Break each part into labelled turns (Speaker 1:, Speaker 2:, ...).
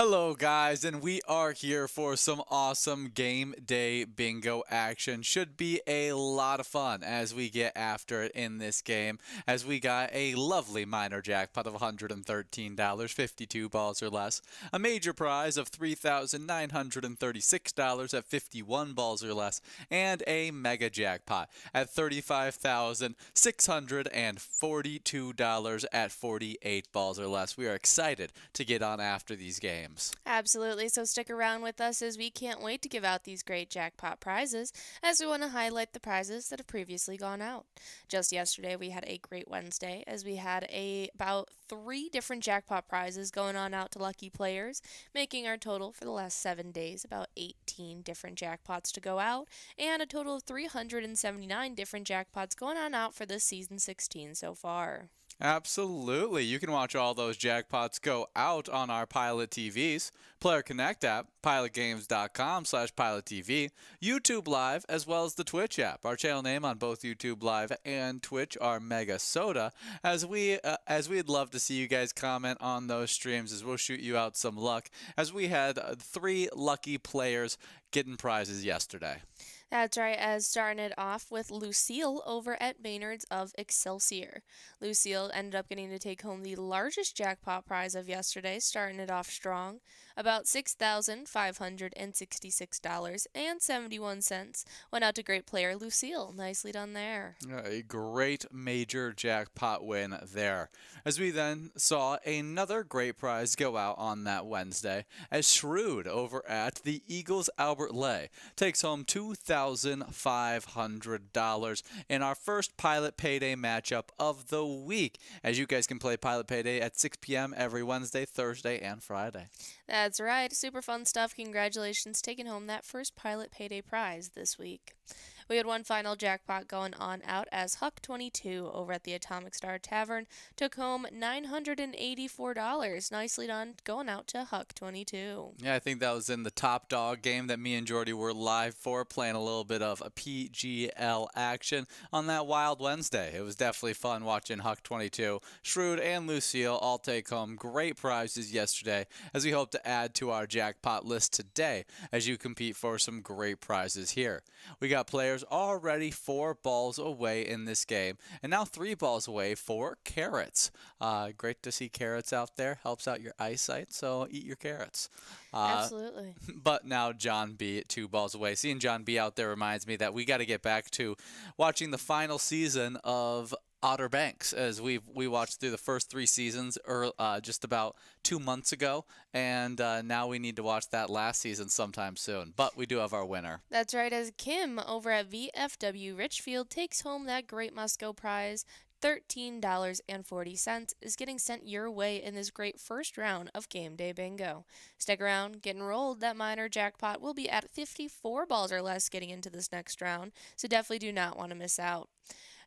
Speaker 1: Hello, guys, and we are here for some awesome game day bingo action. Should be a lot of fun as we get after it in this game, as we got a lovely minor jackpot of $113, 52 balls or less, a major prize of $3,936 at 51 balls or less, and a mega jackpot at $35,642 at 48 balls or less. We are excited to get on after these games.
Speaker 2: Absolutely. So stick around with us as we can't wait to give out these great jackpot prizes, as we want to highlight the prizes that have previously gone out. Just yesterday, we had a great Wednesday as we had about 3 different jackpot prizes going on out to lucky players, making our total for the last 7 days about 18 different jackpots to go out, and a total of 379 different jackpots going on out for this season 16 so far.
Speaker 1: Absolutely. You can watch all those jackpots go out on our Pilot TVs, Player Connect app, pilotgames.com/PilotTV, YouTube Live, as well as the Twitch app. Our channel name on both YouTube Live and Twitch are MegaSota, as we'd love to see you guys comment on those streams, as we'll shoot you out some luck, as we had 3 lucky players getting prizes yesterday.
Speaker 2: That's right, as starting it off with Lucille over at Maynard's of Excelsior. Lucille ended up getting to take home the largest jackpot prize of yesterday, starting it off strong. About $6,566.71 went out to great player Lucille. Nicely done there.
Speaker 1: A great major jackpot win there. As we then saw another great prize go out on that Wednesday, as Shrewd over at the Eagles Albert Lay takes home $2,500 in our first Pilot Payday matchup of the week. As you guys can play Pilot Payday at 6 p.m. every Wednesday, Thursday, and Friday.
Speaker 2: That's right, super fun stuff. Congratulations taking home that first Pilot Payday prize this week. We had one final jackpot going on out as Huck22 over at the Atomic Star Tavern took home $984. Nicely done going out to Huck22.
Speaker 1: Yeah, I think that was in the Top Dog game that me and Jordy were live for, playing a little bit of a PGL action on that Wild Wednesday. It was definitely fun watching Huck22, Shrewd, and Lucille all take home great prizes yesterday, as we hope to add to our jackpot list today as you compete for some great prizes here. We got players already 4 balls away in this game, and now 3 balls away for carrots. Great to see carrots out there. Helps out your eyesight, so eat your carrots.
Speaker 2: Absolutely.
Speaker 1: But now John B. at 2 balls away. Seeing John B. out there reminds me that we got to get back to watching the final season of Outer Banks, as we watched through the first 3 seasons just about 2 months ago, and now we need to watch that last season sometime soon. But we do have our winner.
Speaker 2: That's right, as Kim over at VFW Richfield takes home that Great Must Go prize. $13.40 is getting sent your way in this great first round of Game Day Bingo. Stick around, get enrolled. That minor jackpot will be at 54 balls or less getting into this next round, so definitely do not want to miss out.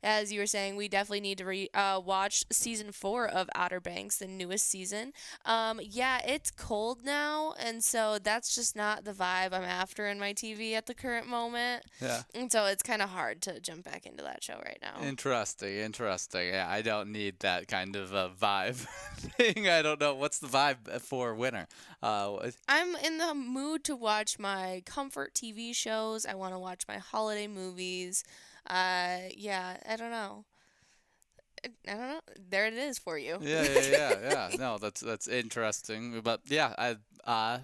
Speaker 2: As you were saying, we definitely need to watch season 4 of Outer Banks, the newest season. Yeah, it's cold now, and so that's just not the vibe I'm after in my TV at the current moment.
Speaker 1: Yeah.
Speaker 2: And so it's kind of hard to jump back into that show right now.
Speaker 1: Interesting. Yeah, I don't need that kind of vibe thing. I don't know. What's the vibe for winter?
Speaker 2: I'm in the mood to watch my comfort TV shows. I want to watch my holiday movies. Yeah, I don't know. I don't know. There it is for you.
Speaker 1: Yeah. No, that's interesting. But yeah, I'm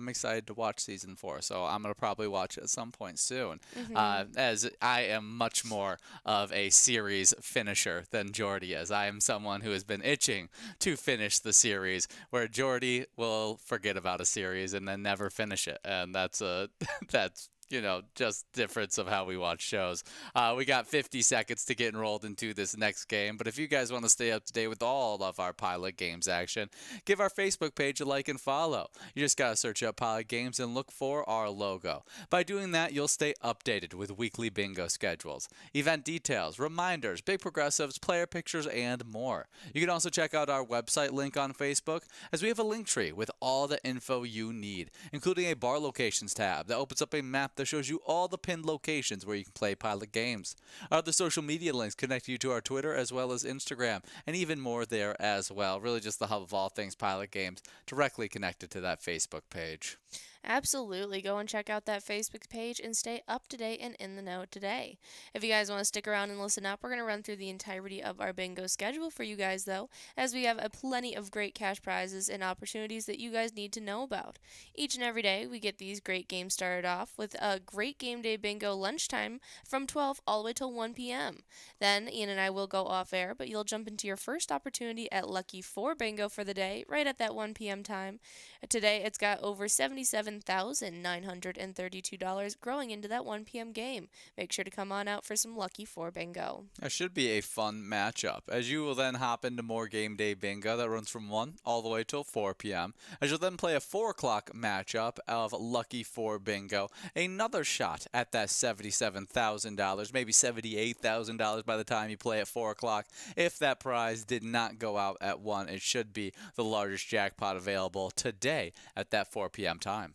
Speaker 1: excited to watch season 4, so I'm gonna probably watch it at some point soon. As I am much more of a series finisher than Jordy is. I am someone who has been itching to finish the series, where Jordy will forget about a series and then never finish it, and that's that's just difference of how we watch shows. We got 50 seconds to get enrolled into this next game, but if you guys want to stay up to date with all of our Pilot Games action, give our Facebook page a like and follow. You just got to search up Pilot Games and look for our logo. By doing that, you'll stay updated with weekly bingo schedules, event details, reminders, big progressives, player pictures, and more. You can also check out our website link on Facebook, as we have a link tree with all the info you need, including a bar locations tab that opens up a map map that shows you all the pinned locations where you can play Pilot games. Our other social media links connect you to our Twitter as well as Instagram, and even more there as well. Really just the hub of all things Pilot games, directly connected to that Facebook page.
Speaker 2: Absolutely. Go and check out that Facebook page and stay up to date and in the know today. If you guys want to stick around and listen up, we're going to run through the entirety of our bingo schedule for you guys, though, as we have plenty of great cash prizes and opportunities that you guys need to know about. Each and every day, we get these great games started off with a great game day bingo lunchtime from 12 all the way till 1 p.m. Then Ian and I will go off air, but you'll jump into your first opportunity at Lucky 4 bingo for the day, right at that 1 p.m. time. Today, it's got over $77,932 growing into that 1 p.m. game. Make sure to come on out for some Lucky 4 bingo.
Speaker 1: That should be a fun matchup, as you will then hop into more game day bingo that runs from 1 all the way till 4 p.m., as you'll then play a 4 o'clock matchup of Lucky 4 bingo, another shot at that $77,000, maybe $78,000 by the time you play at 4 o'clock. If that prize did not go out at 1, it should be the largest jackpot available today at that 4 p.m. time.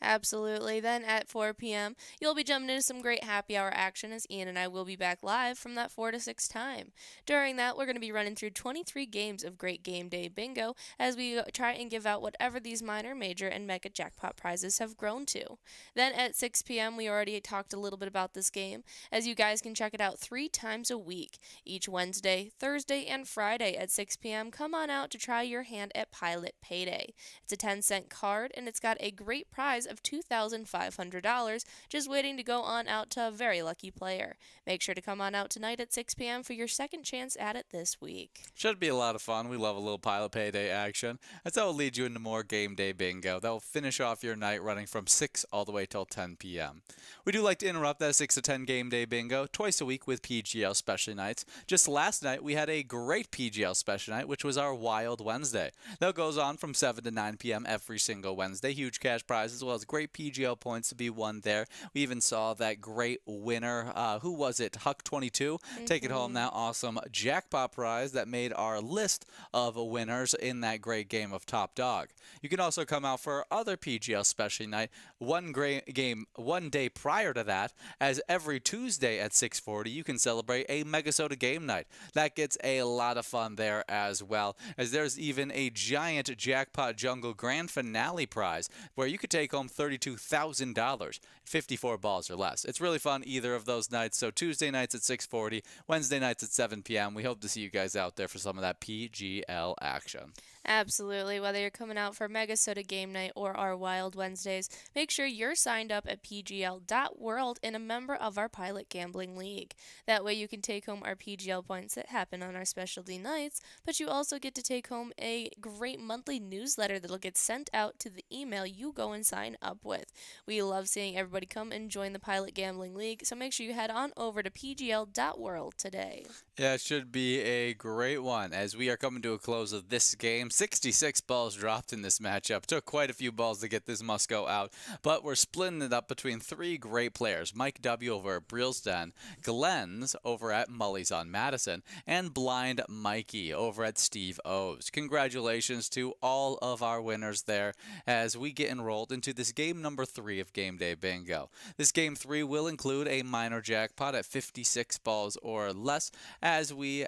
Speaker 2: Absolutely. Then at 4 p.m., you'll be jumping into some great happy hour action as Ian and I will be back live from that 4 to 6 time. During that, we're going to be running through 23 games of great game day bingo as we try and give out whatever these minor, major, and mega jackpot prizes have grown to. Then at 6 p.m., we already talked a little bit about this game, as you guys can check it out 3 times a week. Each Wednesday, Thursday, and Friday at 6 p.m., come on out to try your hand at Pilot Payday. It's a 10-cent card, and it's got a great prize of $2,500 just waiting to go on out to a very lucky player. Make sure to come on out tonight at 6 p.m. for your second chance at it this week.
Speaker 1: Should be a lot of fun. We love a little Pilot Payday action. As that will lead you into more game day bingo. That will finish off your night running from 6 all the way till 10 p.m. We do like to interrupt that 6 to 10 game day bingo twice a week with PGL special nights. Just last night, we had a great PGL special night, which was our Wild Wednesday. That goes on from 7 to 9 p.m. every single Wednesday. Huge cash prizes as well as great PGL points to be won there. We even saw that great winner, who was it? Huck22, take it home now. Awesome jackpot prize that made our list of winners in that great game of Top Dog. You can also come out for our other PGL special night one day prior to that, as every Tuesday at 6:40 you can celebrate a MegaSota game night. That gets a lot of fun there as well, as there's even a giant jackpot jungle grand finale prize where you could take home $32,000, 54 balls or less. It's really fun either of those nights. So Tuesday nights at 6:40, Wednesday nights at 7 p.m. We hope to see you guys out there for some of that PGL action.
Speaker 2: Absolutely. Whether you're coming out for MegaSota Game Night or our Wild Wednesdays, make sure you're signed up at pgl.world and a member of our Pilot Gambling League. That way you can take home our PGL points that happen on our specialty nights, but you also get to take home a great monthly newsletter that'll get sent out to the email you go and sign up with. We love seeing everybody come and join the Pilot Gambling League, so make sure you head on over to pgl.world today.
Speaker 1: Yeah, it should be a great one as we are coming to a close of this game. 66 balls dropped in this matchup. Took quite a few balls to get this Musco out, but we're splitting it up between 3 great players. Mike W. over at Brielsden, Glenn's over at Mully's on Madison, and Blind Mikey over at Steve O's. Congratulations to all of our winners there as we get enrolled into this game number 3 of Game Day Bingo. This game 3 will include a minor jackpot at 56 balls or less as we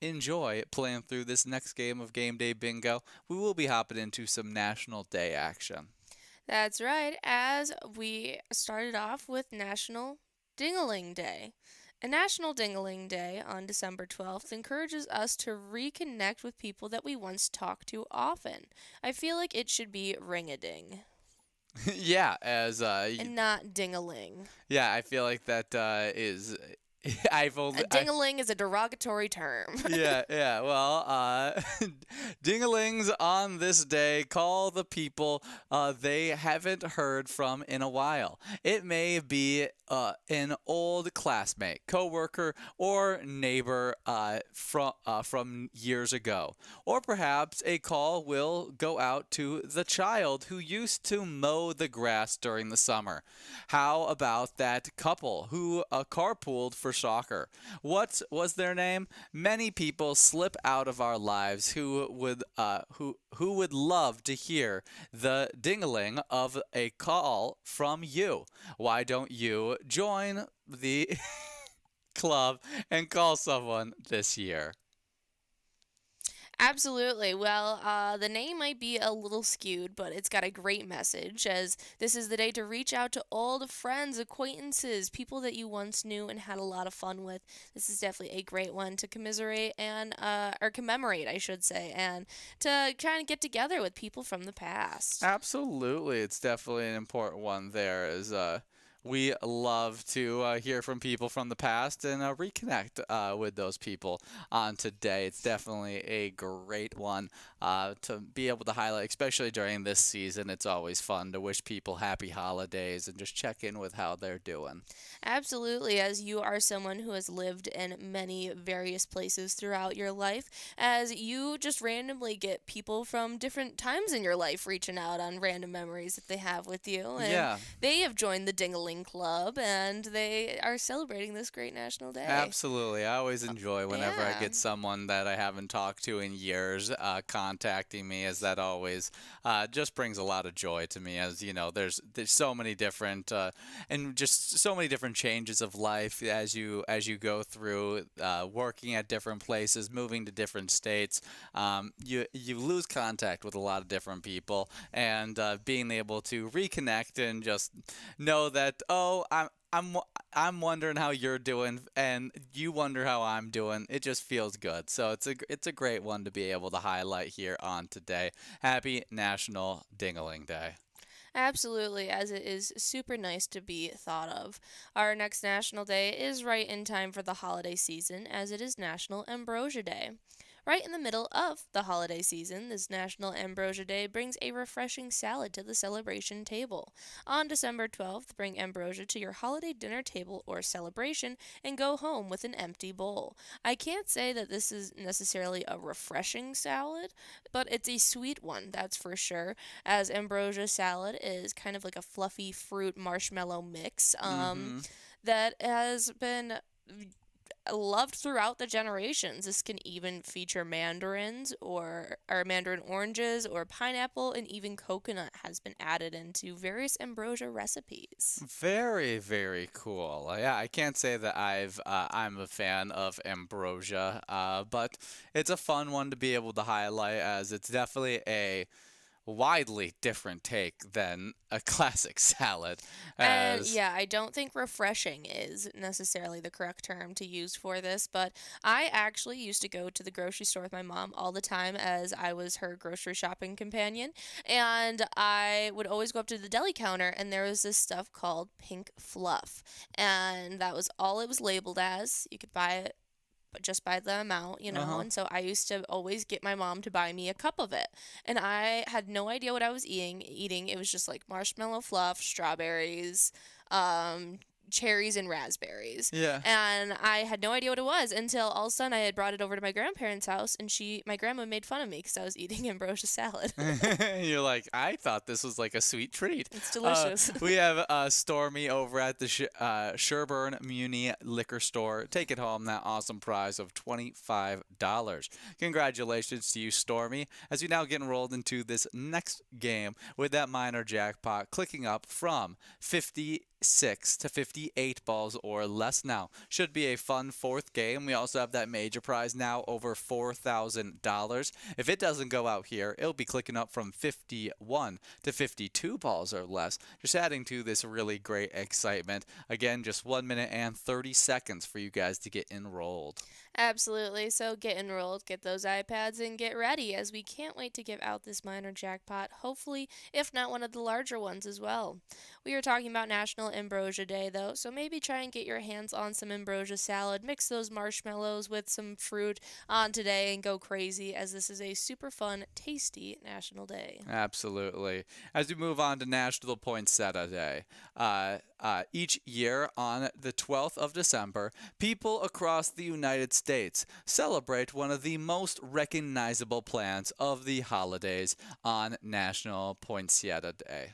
Speaker 1: enjoy playing through this next game of Game Day Bingo. We will be hopping into some National Day action.
Speaker 2: That's right, as we started off with National Ding-a-Ling Day. A National Ding-a-Ling Day on December 12th encourages us to reconnect with people that we once talked to often. I feel like it should be ring-a-ding.
Speaker 1: Yeah, as
Speaker 2: and not ding-a-ling.
Speaker 1: Yeah, I feel like that is
Speaker 2: A ding-a-ling is a derogatory term.
Speaker 1: Yeah. Well, ding-a-lings on this day call the people they haven't heard from in a while. It may be an old classmate, coworker, or neighbor from years ago. Or perhaps a call will go out to the child who used to mow the grass during the summer. How about that couple who carpooled for soccer. What was their name? Many people slip out of our lives who would love to hear the dingling of a call from you. Why don't you join the club and call someone this year?
Speaker 2: Absolutely. Well, the name might be a little skewed, but it's got a great message, as this is the day to reach out to old friends, acquaintances, people that you once knew and had a lot of fun with. This is definitely a great one to commiserate and, or commemorate, I should say, and to try and get together with people from the past.
Speaker 1: Absolutely, it's definitely an important one there. Is we love to hear from people from the past and reconnect with those people on today. It's definitely a great one to be able to highlight, especially during this season. It's always fun to wish people happy holidays and just check in with how they're doing.
Speaker 2: Absolutely, as you are someone who has lived in many various places throughout your life, as you just randomly get people from different times in your life reaching out on random memories that they have with you, and
Speaker 1: Yeah.
Speaker 2: they have joined the Dingaling Club, and they are celebrating this great national day.
Speaker 1: Absolutely. I always enjoy whenever I
Speaker 2: Yeah.
Speaker 1: get someone that I haven't talked to in years contacting me, as that always just brings a lot of joy to me. As you know, there's so many different and just so many different changes of life as you go through working at different places, moving to different states. You lose contact with a lot of different people, and being able to reconnect and just know that, oh, I'm wondering how you're doing, and you wonder how I'm doing. It just feels good. So it's a great one to be able to highlight here on today. Happy National Dingaling Day.
Speaker 2: Absolutely, as it is super nice to be thought of. Our next National Day is right in time for the holiday season, as it is National Ambrosia Day. Right in the middle of the holiday season, this National Ambrosia Day brings a refreshing salad to the celebration table. On December 12th, bring ambrosia to your holiday dinner table or celebration and go home with an empty bowl. I can't say that this is necessarily a refreshing salad, but it's a sweet one, that's for sure, as ambrosia salad is kind of like a fluffy fruit marshmallow mix
Speaker 1: Mm-hmm.
Speaker 2: that has been loved throughout the generations. This can even feature mandarins or mandarin oranges or pineapple, and even coconut has been added into various ambrosia recipes.
Speaker 1: Very, very cool. Yeah, I can't say that I'm a fan of ambrosia, but it's a fun one to be able to highlight, as it's definitely a widely different take than a classic salad.
Speaker 2: And
Speaker 1: As
Speaker 2: yeah, I don't think refreshing is necessarily the correct term to use for this, but I actually used to go to the grocery store with my mom all the time, as I was her grocery shopping companion. And I would always go up to the deli counter, and there was this stuff called pink fluff. And that was all it was labeled as. You could buy it but just by the amount,
Speaker 1: uh-huh.
Speaker 2: and so I used to always get my mom to buy me a cup of it. And I had no idea what I was eating. It was just like marshmallow fluff, strawberries, um, cherries and raspberries.
Speaker 1: Yeah.
Speaker 2: And I had no idea what it was until all of a sudden I had brought it over to my grandparents' house, and my grandma made fun of me because I was eating ambrosia salad.
Speaker 1: You're like, I thought this was like a sweet treat.
Speaker 2: It's delicious.
Speaker 1: We have Stormy over at the Sherburne Muni Liquor Store. Take it home that awesome prize of $25. Congratulations to you, Stormy, as we now get enrolled into this next game with that minor jackpot clicking up from 56 to 58 balls or less now. Should be a fun fourth game. We also have that major prize now over $4,000. If it doesn't go out here, it'll be clicking up from 51 to 52 balls or less. Just adding to this really great excitement. Again, just 1 minute and 30 seconds for you guys to get enrolled.
Speaker 2: Absolutely. So get enrolled, get those iPads, and get ready, as we can't wait to give out this minor jackpot, hopefully, if not one of the larger ones as well. We are talking about National Ambrosia Day, though, so maybe try and get your hands on some ambrosia salad, mix those marshmallows with some fruit on today, and go crazy, as this is a super fun, tasty National Day.
Speaker 1: Absolutely. As we move on to National Poinsettia Day, each year on the 12th of December, people across the United States celebrate one of the most recognizable plants of the holidays on National Poinsettia Day.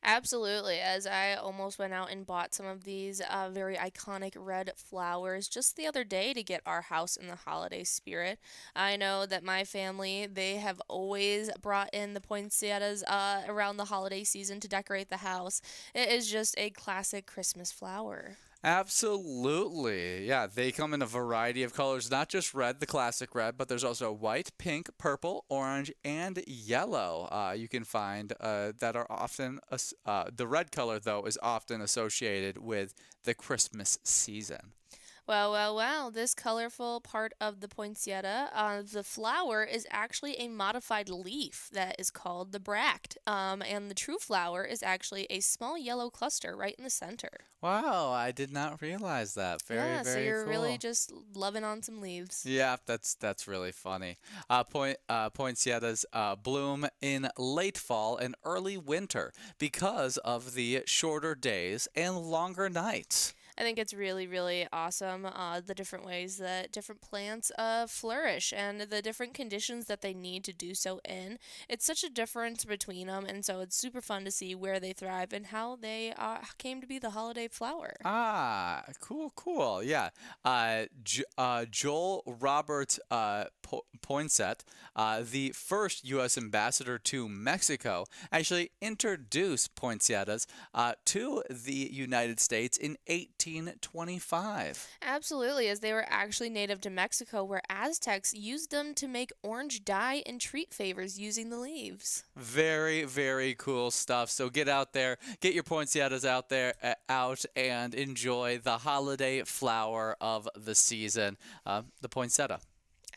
Speaker 2: Absolutely, as I almost went out and bought some of these very iconic red flowers just the other day to get our house in the holiday spirit. I know that my family, they have always brought in the poinsettias around the holiday season to decorate the house. It is just a classic Christmas flower.
Speaker 1: Absolutely. Yeah, they come in a variety of colors, not just red, the classic red, but there's also white, pink, purple, orange, and yellow. You can find that are often, the red color, though, is often associated with the Christmas season.
Speaker 2: Well, well, well, this colorful part of the poinsettia, the flower is actually a modified leaf that is called the bract. And the true flower is actually a small yellow cluster right in the center.
Speaker 1: Wow, I did not realize that. Very,
Speaker 2: Yeah, so
Speaker 1: very
Speaker 2: you're really
Speaker 1: cool.
Speaker 2: just loving on some leaves.
Speaker 1: Yeah, that's really funny. Poinsettias bloom in late fall and early winter because of the shorter days and longer nights.
Speaker 2: I think it's really, really awesome the different ways that different plants flourish and the different conditions that they need to do so in. It's such a difference between them, and so it's super fun to see where they thrive and how they came to be the holiday flower.
Speaker 1: Ah, cool, cool. Yeah. Joel Robert Poinsett, the first U.S. ambassador to Mexico, actually introduced poinsettias to the United States in 1825.
Speaker 2: Absolutely, as they were actually native to Mexico, where Aztecs used them to make orange dye and treat favors using the leaves.
Speaker 1: Very, very cool stuff. So get out there, get your poinsettias out there, out and enjoy the holiday flower of the season, the poinsettia.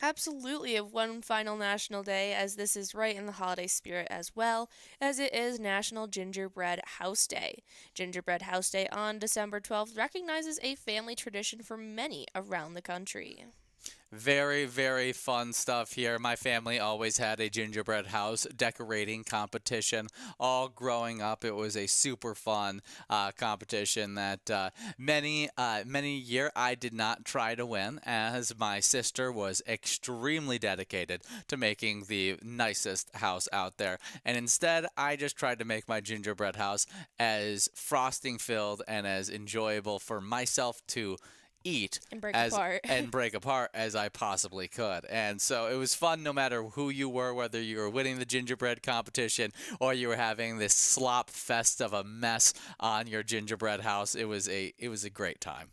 Speaker 2: Absolutely, of one final national day, as this is right in the holiday spirit as well, as it is National Gingerbread House Day. Gingerbread House Day on December 12th recognizes a family tradition for many around the country.
Speaker 1: Very, very fun stuff here. My family always had a gingerbread house decorating competition. All growing up, it was a super fun competition that many year I did not try to win, as my sister was extremely dedicated to making the nicest house out there. And instead, I just tried to make my gingerbread house as frosting filled and as enjoyable for myself to eat
Speaker 2: And break
Speaker 1: as
Speaker 2: apart.
Speaker 1: and break apart as I possibly could. And so it was fun no matter who you were, whether you were winning the gingerbread competition or you were having this slop fest of a mess on your gingerbread house. It was a great time.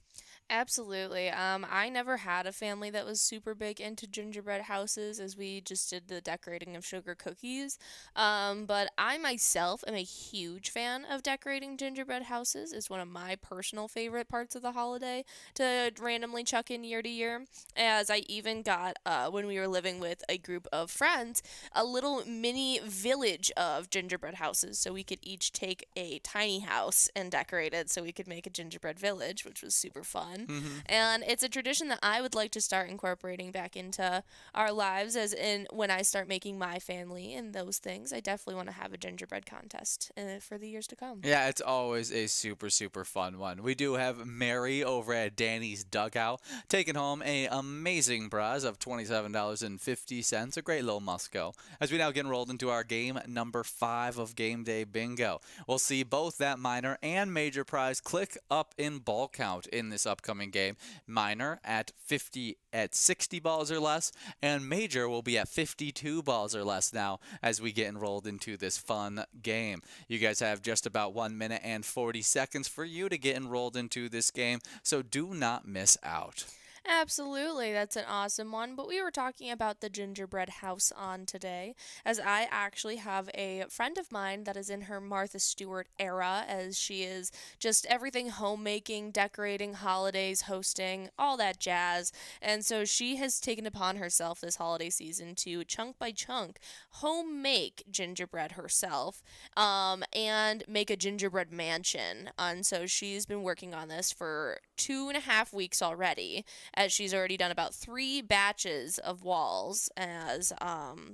Speaker 2: Absolutely. I never had a family that was super big into gingerbread houses, as we just did the decorating of sugar cookies. But I myself am a huge fan of decorating gingerbread houses. It's one of my personal favorite parts of the holiday to randomly chuck in year to year. As I even got, when we were living with a group of friends, a little mini village of gingerbread houses. So we could each take a tiny house and decorate it so we could make a gingerbread village, which was super fun.
Speaker 1: Hmm.
Speaker 2: And it's a tradition that I would like to start incorporating back into our lives, as in when I start making my family and those things. I definitely want to have a gingerbread contest for the years to come.
Speaker 1: Yeah, it's always a super, super fun one. We do have Mary over at Danny's Dugout taking home a amazing prize of $27.50, a great little Musco. As we now get enrolled into our game number 5 of Game Day Bingo. We'll see both that minor and major prize click up in ball count in this upcoming game. Minor at 60 balls or less, and major will be at 52 balls or less now as we get enrolled into this fun game. You guys have just about 1 minute and 40 seconds for you to get enrolled into this game, so do not miss out.
Speaker 2: Absolutely, that's an awesome one. But we were talking about the gingerbread house on today, as I actually have a friend of mine that is in her Martha Stewart era, as she is just everything homemaking, decorating, holidays, hosting, all that jazz. And so she has taken upon herself this holiday season to chunk by chunk home make gingerbread herself, and make a gingerbread mansion. And so she's been working on this for 2.5 weeks already, as she's already done about 3 batches of walls. As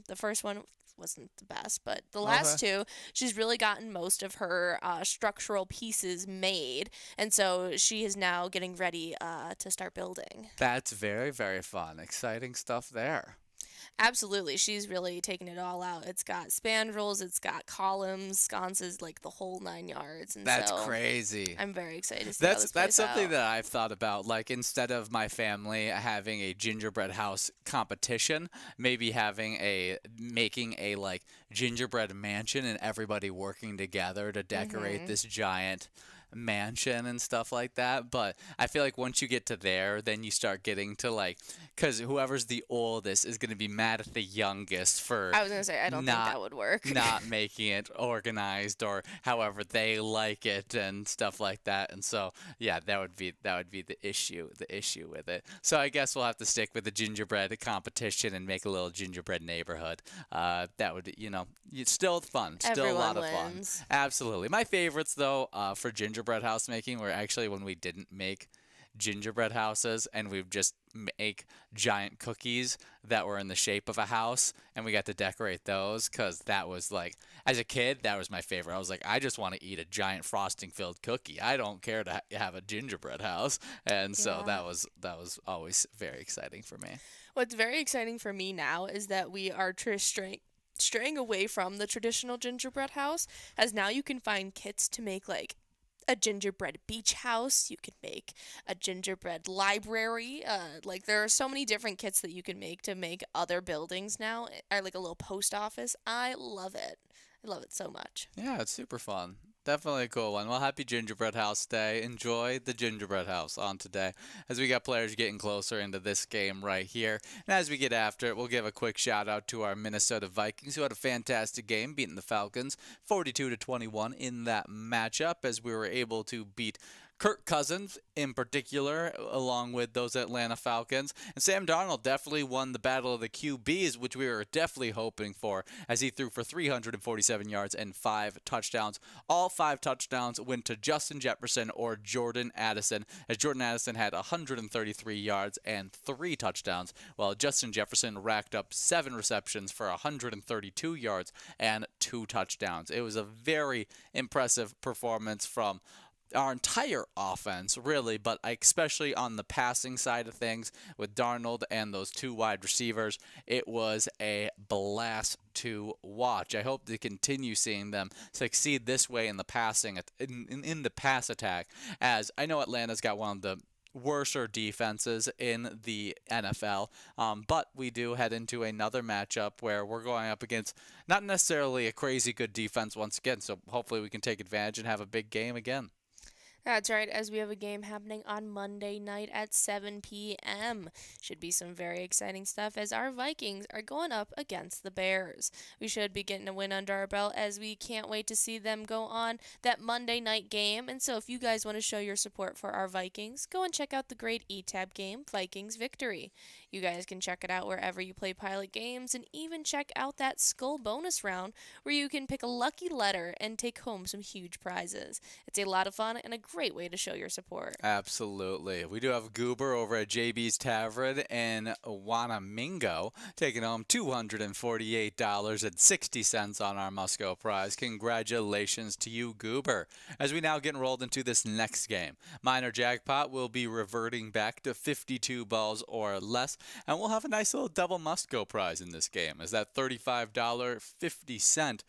Speaker 2: the first one wasn't the best, but the last
Speaker 1: Okay.
Speaker 2: two, she's really gotten most of her structural pieces made, and so she is now getting ready to start building.
Speaker 1: That's very, very fun. Exciting stuff there.
Speaker 2: Absolutely. She's really taken it all out. It's got spandrels, it's got columns, sconces, like the whole 9 yards. And
Speaker 1: That's
Speaker 2: so
Speaker 1: crazy.
Speaker 2: I'm very excited to see how
Speaker 1: That's
Speaker 2: this
Speaker 1: that's
Speaker 2: plays
Speaker 1: something
Speaker 2: out.
Speaker 1: that I've thought about. Like instead of my family having a gingerbread house competition, maybe making a like gingerbread mansion and everybody working together to decorate
Speaker 2: Mm-hmm.
Speaker 1: this giant mansion and stuff like that. But I feel like once you get to there, then you start getting to like, because whoever's the oldest is going to be mad at the youngest for
Speaker 2: I was going to say, I don't think
Speaker 1: not
Speaker 2: that would work.
Speaker 1: not making it organized or however they like it and stuff like that. And so yeah, that would be the issue with it. So I guess we'll have to stick with the gingerbread competition and make a little gingerbread neighborhood. That would, it's still fun, still a lot
Speaker 2: Everyone
Speaker 1: of fun.
Speaker 2: wins.
Speaker 1: Absolutely. My favorites though, for gingerbread house making were actually when we didn't make gingerbread houses and we would just make giant cookies that were in the shape of a house and we got to decorate those because that was like, as a kid, that was my favorite. I was like, I just want to eat a giant frosting filled cookie. I don't care to have a gingerbread house. And so
Speaker 2: Yeah.
Speaker 1: that was always very exciting for me.
Speaker 2: What's very exciting for me now is that we are straying away from the traditional gingerbread house, as now you can find kits to make like a gingerbread beach house. You can make a gingerbread library. Like there are so many different kits that you can make to make other buildings now, or like a little post office. I love it. I love it so much.
Speaker 1: Yeah, it's super fun. Definitely a cool one. Well, happy Gingerbread House Day. Enjoy the Gingerbread House on today as we got players getting closer into this game right here. And as we get after it, we'll give a quick shout out to our Minnesota Vikings who had a fantastic game beating the Falcons 42-21 in that matchup as we were able to beat Kirk Cousins in particular, along with those Atlanta Falcons. And Sam Darnold definitely won the battle of the QBs, which we were definitely hoping for, as he threw for 347 yards and 5 touchdowns. All 5 touchdowns went to Justin Jefferson or Jordan Addison, as Jordan Addison had 133 yards and 3 touchdowns, while Justin Jefferson racked up 7 receptions for 132 yards and 2 touchdowns. It was a very impressive performance from our entire offense, really, but especially on the passing side of things with Darnold and those two wide receivers, it was a blast to watch. I hope to continue seeing them succeed this way in the passing, in the pass attack, as I know Atlanta's got one of the worser defenses in the NFL. But we do head into another matchup where we're going up against not necessarily a crazy good defense once again. So hopefully we can take advantage and have a big game again.
Speaker 2: That's right, as we have a game happening on Monday night at 7 p.m. Should be some very exciting stuff as our Vikings are going up against the Bears. We should be getting a win under our belt as we can't wait to see them go on that Monday night game. And so if you guys want to show your support for our Vikings, go and check out the great eTab game, Vikings Victory. You guys can check it out wherever you play Pilot games and even check out that Skull bonus round where you can pick a lucky letter and take home some huge prizes. It's a lot of fun and a great way to show your support.
Speaker 1: Absolutely. We do have Goober over at JB's Tavern in Wanamingo taking home $248.60 on our Musco prize. Congratulations to you, Goober. As we now get enrolled into this next game, Minor Jackpot will be reverting back to 52 balls or less, and we'll have a nice little double Musco prize in this game, as that $35.50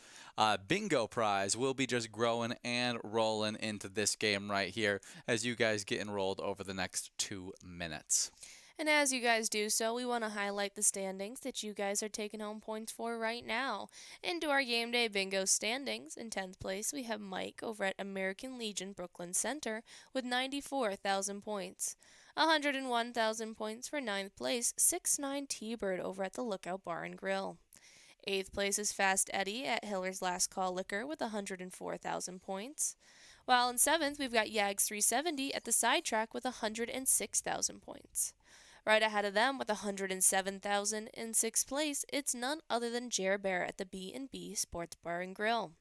Speaker 1: bingo prize will be just growing and rolling into this game right here as you guys get enrolled over the next 2 minutes.
Speaker 2: And as you guys do so, we want to highlight the standings that you guys are taking home points for right now. Into our game day bingo standings, in 10th place, we have Mike over at American Legion Brooklyn Center with 94,000 points. 101,000 points for 9th place, 6'9 T-Bird over at the Lookout Bar and Grill. 8th place is Fast Eddie at Hiller's Last Call Liquor with 104,000 points. While in 7th, we've got Yags 370 at the Sidetrack with 106,000 points. Right ahead of them with 107,000 in 6th place, it's none other than Jer Bear at the B&B Sports Bar and Grill.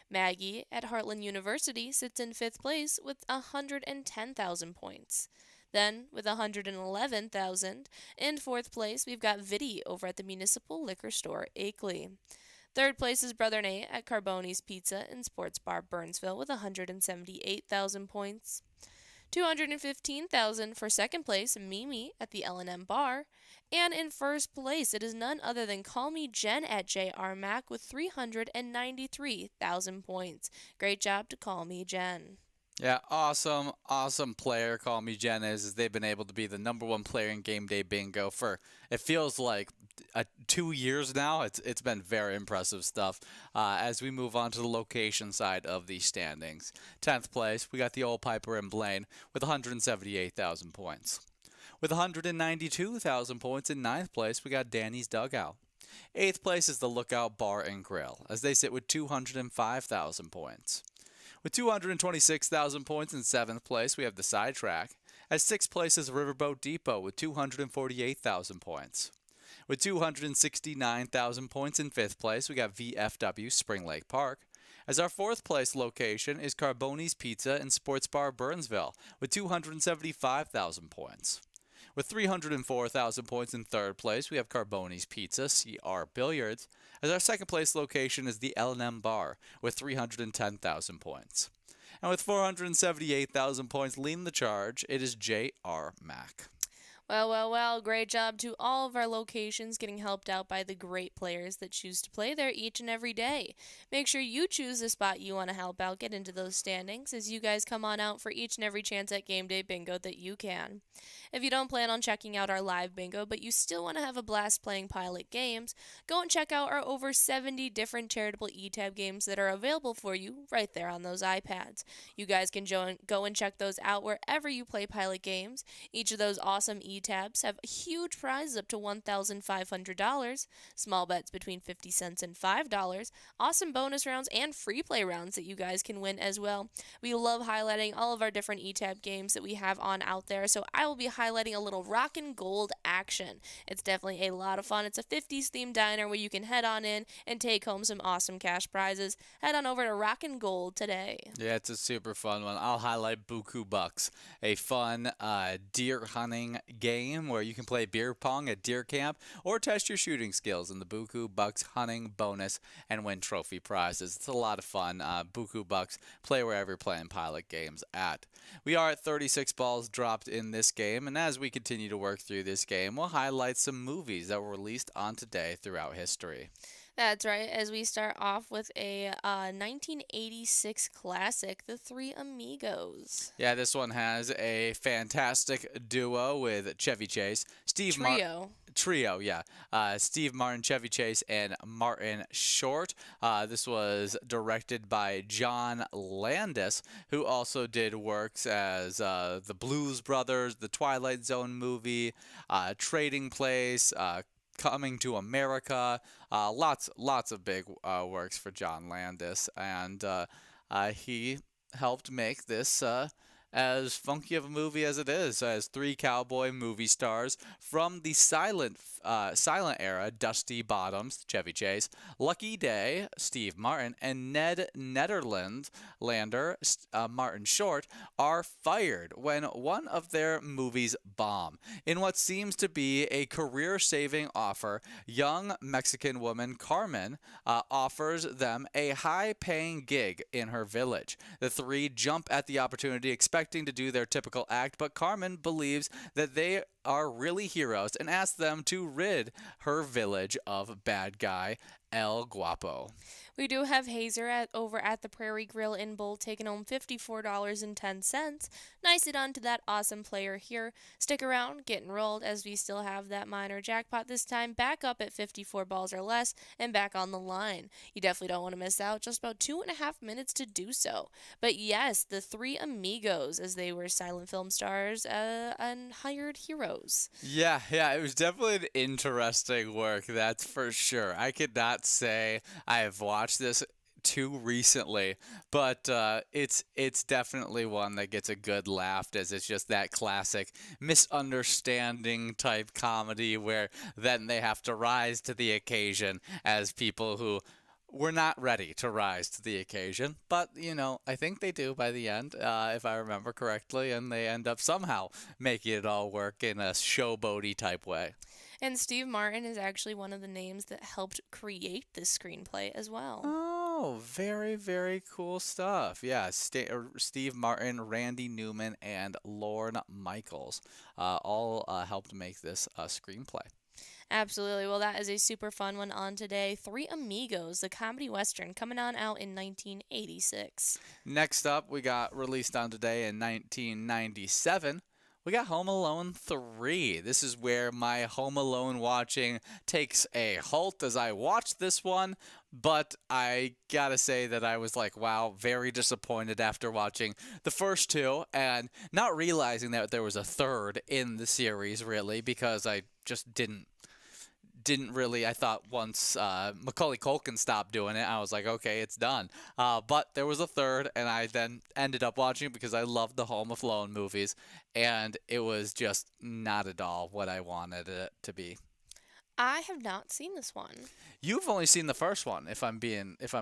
Speaker 2: Maggie at Heartland University sits in 5th place with 110,000 points. Then, with 111,000, in 4th place, we've got Viddy over at the Municipal Liquor Store, Akeley. 3rd place is Brother Nate at Carboni's Pizza and Sports Bar, Burnsville with 178,000 points. $215,000 for second place, Mimi at the L&M Bar. And in first place, it is none other than Call Me Jen at JR Mac with 393,000 points. Great job to Call Me Jen.
Speaker 1: Yeah, awesome player. Call Me Jen is they've been able to be the #1 player in Game Day Bingo for it feels like 2 years now. It's been very impressive stuff. As we move on to the location side of the standings, 10th place we got the Old Piper in Blaine with 178,000 points. With 192,000 points in 9th place, we got Danny's Dugout. 8th place is the Lookout Bar and Grill, as they sit with 205,000 points. With 226,000 points in 7th place, we have the Sidetrack. At 6th place is Riverboat Depot with 248,000 points. With 269,000 points in 5th place, we got VFW Spring Lake Park. As our 4th place location is Carboni's Pizza and Sports Bar Burnsville with 275,000 points. With 304,000 points in 3rd place, we have Carboni's Pizza, CR Billiards, as our 2nd place location is the L&M Bar with 310,000 points. And with 478,000 points leading the charge, it is JR Mac.
Speaker 2: Well, great job to all of our locations getting helped out by the great players that choose to play there each and every day. Make sure you choose the spot you want to help out get into those standings as you guys come on out for each and every chance at Game Day Bingo that you can. If you don't plan on checking out our live bingo, but you still want to have a blast playing Pilot games, go and check out our over 70 different Charitable eTab games that are available for you right there on those iPads. You guys can go and check those out wherever you play Pilot games. Each of those awesome tabs have huge prizes up to $1,500, small bets between 50 cents and $5, awesome bonus rounds, and free play rounds that you guys can win as well. We love highlighting all of our different eTab games that we have on out there, so I will be highlighting a little Rockin' Gold action. It's definitely a lot of fun. It's a 50s themed diner where you can head on in and take home some awesome cash prizes. Head on over to Rockin' Gold today.
Speaker 1: Yeah, it's a super fun one. I'll highlight Buku Bucks, a fun deer hunting game where you can play beer pong at deer camp or test your shooting skills in the Buku Bucks hunting bonus and win trophy prizes. It's a lot of fun. Buku Bucks, play wherever you're playing Pilot games at. We are at 36 balls dropped in this game, and as we continue to work through this game, we'll highlight some movies that were released on today throughout history.
Speaker 2: That's right, as we start off with a 1986 classic, The Three Amigos.
Speaker 1: Yeah, this one has a fantastic duo with Chevy Chase, Trio, yeah. Steve Martin, Chevy Chase, and Martin Short. This was directed by John Landis, who also did works as The Blues Brothers, the Twilight Zone movie, Trading Place, Coming to America, lots of big works for John Landis, and he helped make this as funky of a movie as it is, as three cowboy movie stars from the silent era: Dusty Bottoms, Chevy Chase; Lucky Day, Steve Martin; and Ned Nederlander, Martin Short, are fired when one of their movies bomb. In what seems to be a career-saving offer, young Mexican woman Carmen offers them a high-paying gig in her village. The three jump at the opportunity, expecting to do their typical act, but Carmen believes that they are really heroes and asks them to rid her village of bad guy El Guapo.
Speaker 2: We do have Hazer over at the Prairie Grill in Bull taking home $54.10. Nicely done to that awesome player here. Stick around, get enrolled, as we still have that minor jackpot this time back up at 54 balls or less and back on the line. You definitely don't want to miss out. Just about 2.5 minutes to do so. But yes, the Three Amigos, as they were silent film stars and hired heroes.
Speaker 1: Yeah, it was definitely an interesting work, that's for sure. I could not say I have watched this too recently, but it's definitely one that gets a good laugh, as it's just that classic misunderstanding type comedy where then they have to rise to the occasion as people who were not ready to rise to the occasion, but I think they do by the end, if I remember correctly, and they end up somehow making it all work in a showboaty type way.
Speaker 2: And Steve Martin is actually one of the names that helped create this screenplay as well.
Speaker 1: Oh, Oh, very, very cool stuff. Yeah, Steve Martin, Randy Newman, and Lorne Michaels all helped make this screenplay.
Speaker 2: Absolutely. Well, that is a super fun one on today. Three Amigos, the comedy western, coming on out in 1986.
Speaker 1: Next up, we got released on today in 1997. We got Home Alone 3. This is where my Home Alone watching takes a halt as I watched this one, but I gotta say that I was like, wow, very disappointed after watching the first two and not realizing that there was a third in the series, really, because I just didn't really. I thought once Macaulay Culkin stopped doing it, I was like, okay, it's done. But there was a third, and I then ended up watching it because I loved the Home Alone movies, and it was just not at all what I wanted it to be.
Speaker 2: I have not seen this one.
Speaker 1: You've only seen the first one, if I'm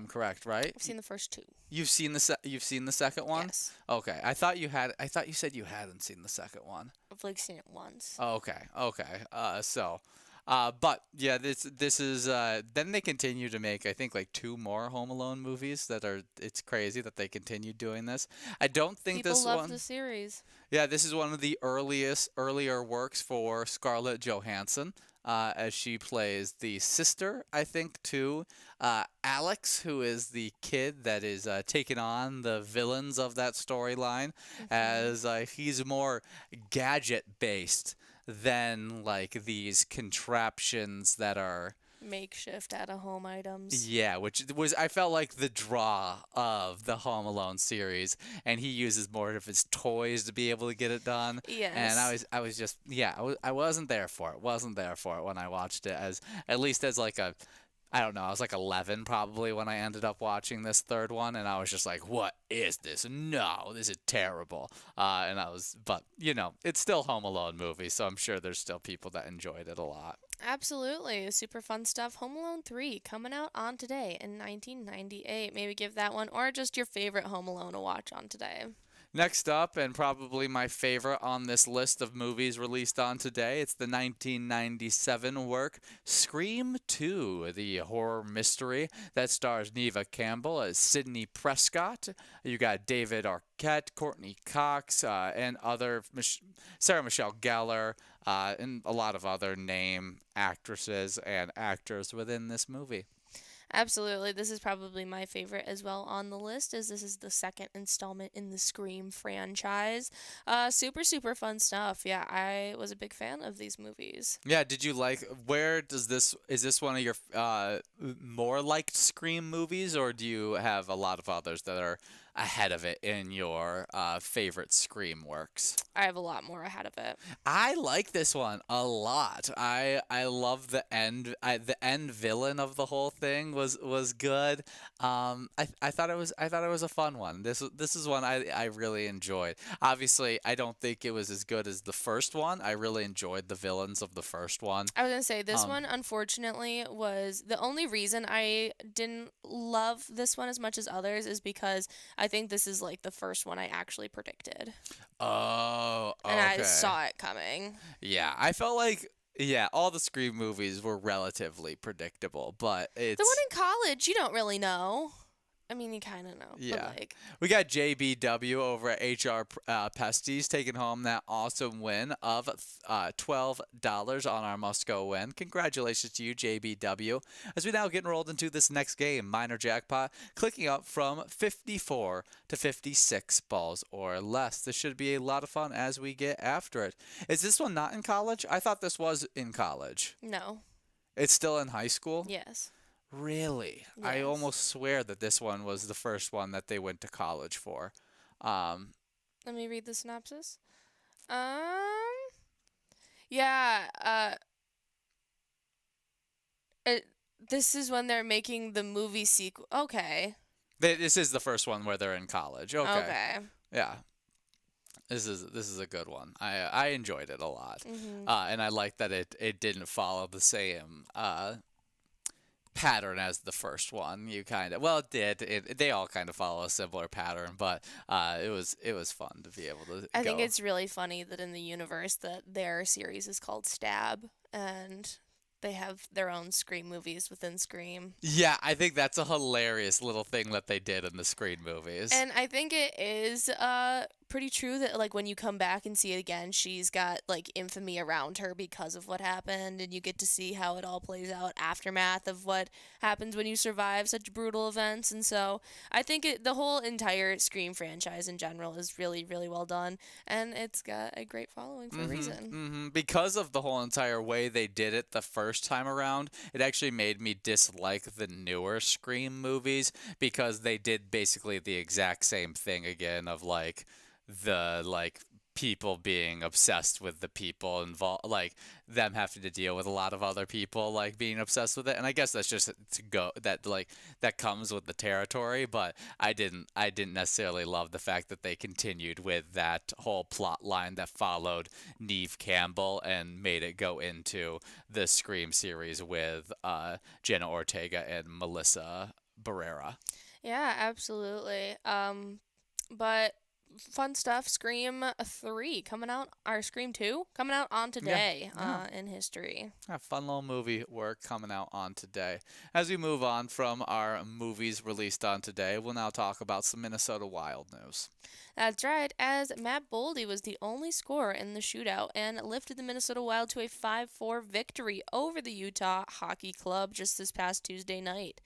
Speaker 1: correct, right?
Speaker 2: I've seen the first two.
Speaker 1: You've seen the second one?
Speaker 2: Yes.
Speaker 1: Okay. I thought you had. I thought you said you hadn't seen the second one.
Speaker 2: I've like seen it once.
Speaker 1: Okay. Okay. But yeah, this is then they continue to make I think like two more Home Alone movies that are it's crazy that they continue doing this. I don't think
Speaker 2: People
Speaker 1: this
Speaker 2: love
Speaker 1: one.
Speaker 2: the series.
Speaker 1: Yeah, this is one of the earlier works for Scarlett Johansson. As she plays the sister, I think, to Alex, who is the kid that is taking on the villains of that storyline, as he's more gadget based than like these contraptions that are
Speaker 2: Makeshift at a home items.
Speaker 1: yeah, which was I felt like the draw of the Home Alone series, and he uses more of his toys to be able to get it done.
Speaker 2: Yes.
Speaker 1: And I was just yeah, I wasn't there for it. Wasn't there for it when I watched it as at least as like a I don't know, I was like 11 probably when I ended up watching this third one, and I was just like, what is this? No, this is terrible. But it's still Home Alone movie, so I'm sure there's still people that enjoyed it a lot.
Speaker 2: Absolutely. Super fun stuff. Home Alone 3 coming out on today in 1998. Maybe give that one or just your favorite Home Alone a watch on today.
Speaker 1: Next up, and probably my favorite on this list of movies released on today, it's the 1997 work Scream 2, the horror mystery that stars Neva Campbell as Sidney Prescott. You got David Arquette, Courtney Cox, and other Sarah Michelle Gellar, and a lot of other name actresses and actors within this movie.
Speaker 2: Absolutely. This is probably my favorite as well on the list, as this is the second installment in the Scream franchise. Super, super fun stuff. Yeah, I was a big fan of these movies.
Speaker 1: Yeah, did you like, is this one of your more liked Scream movies, or do you have a lot of others that are ahead of it in your favorite Scream works?
Speaker 2: I have a lot more ahead of it.
Speaker 1: I like this one a lot. I love the end. The end villain of the whole thing was good. I thought it was a fun one. This is one I really enjoyed. Obviously, I don't think it was as good as the first one. I really enjoyed the villains of the first one.
Speaker 2: I was going to say, this one, unfortunately, was the only reason I didn't love this one as much as others is because I think this is like the first one I actually predicted.
Speaker 1: Oh, okay.
Speaker 2: And I saw it coming.
Speaker 1: Yeah, I felt like all the Scream movies were relatively predictable, but it's
Speaker 2: The one in college, you don't really know. I mean, you kind of know.
Speaker 1: yeah.
Speaker 2: But like,
Speaker 1: We got JBW over at HR Pesties taking home that awesome win of $12 on our must-go win. Congratulations to you, JBW. As we now get enrolled into this next game, Minor Jackpot, clicking up from 54 to 56 balls or less. This should be a lot of fun as we get after it. Is this one not in college? I thought this was in college.
Speaker 2: no.
Speaker 1: It's still in high school?
Speaker 2: Yes.
Speaker 1: Really? I
Speaker 2: Yes.
Speaker 1: almost swear that this one was the first one that they went to college for.
Speaker 2: Let me read the synopsis. Yeah, this is when they're making the movie sequel. Okay.
Speaker 1: This is the first one where they're in college. Okay.
Speaker 2: Okay.
Speaker 1: Yeah. This is a good one. I enjoyed it a lot.
Speaker 2: Mhm.
Speaker 1: And I like that it didn't follow the same pattern as the first one. You kind of it did. They all kind of follow a similar pattern, but it was fun to be able to
Speaker 2: I
Speaker 1: go.
Speaker 2: think it's really funny that in the universe that their series is called Stab, and they have their own Scream movies within Scream.
Speaker 1: Yeah, I think that's a hilarious little thing that they did in the Scream movies.
Speaker 2: And I think it is pretty true that like when you come back and see it again, she's got like infamy around her because of what happened, and you get to see how it all plays out, aftermath of what happens when you survive such brutal events. And so I think the whole entire Scream franchise in general is really, really well done, and it's got a great following for a reason.
Speaker 1: Because of the whole entire way they did it the first time around, it actually made me dislike the newer Scream movies because they did basically the exact same thing again of like the like people being obsessed with the people involved, like them having to deal with a lot of other people like being obsessed with it. And I guess that's just to go that like that comes with the territory, but I didn't necessarily love the fact that they continued with that whole plot line that followed Neve Campbell and made it go into the Scream series with Jenna Ortega and Melissa Barrera.
Speaker 2: Yeah, absolutely. But fun stuff. Scream 3 coming out, or Scream 2 coming out on today in history.
Speaker 1: A fun little movie work coming out on today. As we move on from our movies released on today, we'll now talk about some Minnesota Wild news.
Speaker 2: That's right, as Matt Boldy was the only scorer in the shootout and lifted the Minnesota Wild to a 5-4 victory over the Utah Hockey Club just this past Tuesday night.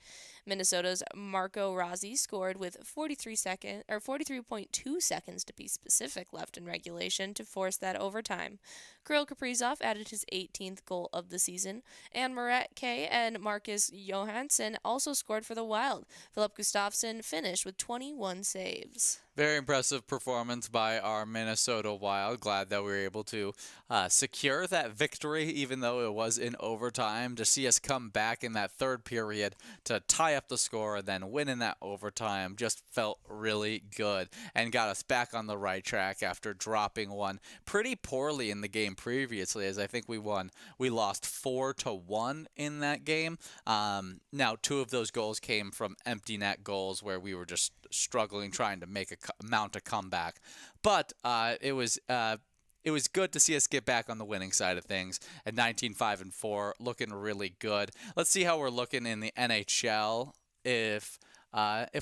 Speaker 2: Minnesota's Marco Rossi scored with 43.2 seconds to be specific left in regulation to force that overtime. Kirill Kaprizov added his 18th goal of the season, and Murat K and Marcus Johansson also scored for the Wild. Philip Gustafsson finished with 21 saves.
Speaker 1: Very impressive performance by our Minnesota Wild. Glad that we were able to secure that victory, even though it was in overtime. To see us come back in that third period to tie up the score and then win in that overtime just felt really good and got us back on the right track after dropping one pretty poorly in the game previously, as I think we lost 4-1 in that game. Now, 2 of those goals came from empty net goals where we were just struggling trying to mount a comeback. But it was good to see us get back on the winning side of things at 19-5-4, looking really good. Let's see how we're looking in the NHL if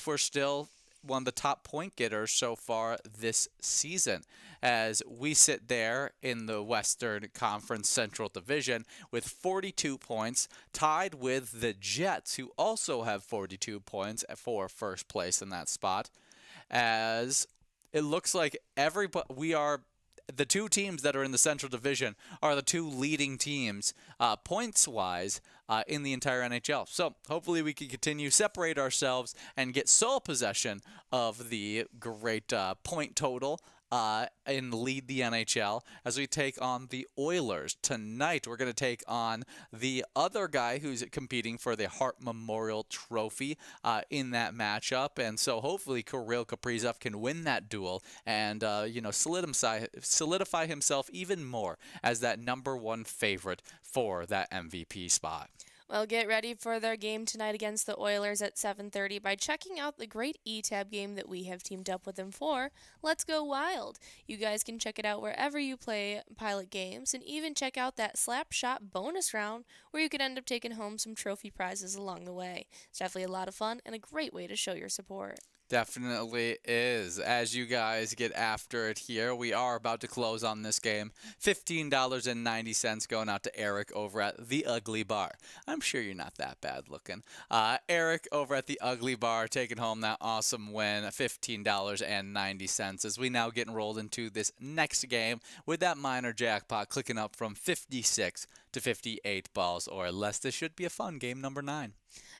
Speaker 1: we're still one of the top point getters so far this season, as we sit there in the Western Conference Central Division with 42 points, tied with the Jets, who also have 42 points for first place in that spot, as it looks like the 2 teams that are in the Central Division are the 2 leading teams points-wise in the entire NHL. So hopefully we can continue, separate ourselves, and get sole possession of the great point total and lead the NHL as we take on the Oilers. Tonight, we're going to take on the other guy who's competing for the Hart Memorial Trophy in that matchup. And so hopefully Kirill Kaprizov can win that duel and, solidify himself even more as that number 1 favorite for that MVP spot.
Speaker 2: Well, get ready for their game tonight against the Oilers at 7:30 by checking out the great eTab game that we have teamed up with them for. Let's Go Wild. You guys can check it out wherever you play Pilot games, and even check out that Slap Shot bonus round where you could end up taking home some trophy prizes along the way. It's definitely a lot of fun and a great way to show your support.
Speaker 1: Definitely is. As you guys get after it here, we are about to close on this game. $15.90 going out to Eric over at The Ugly Bar. I'm sure you're not that bad looking. Eric over at The Ugly Bar taking home that awesome win, $15.90, as we now get enrolled into this next game with that minor jackpot clicking up from 56 to 58 balls or less. This should be a fun game number 9.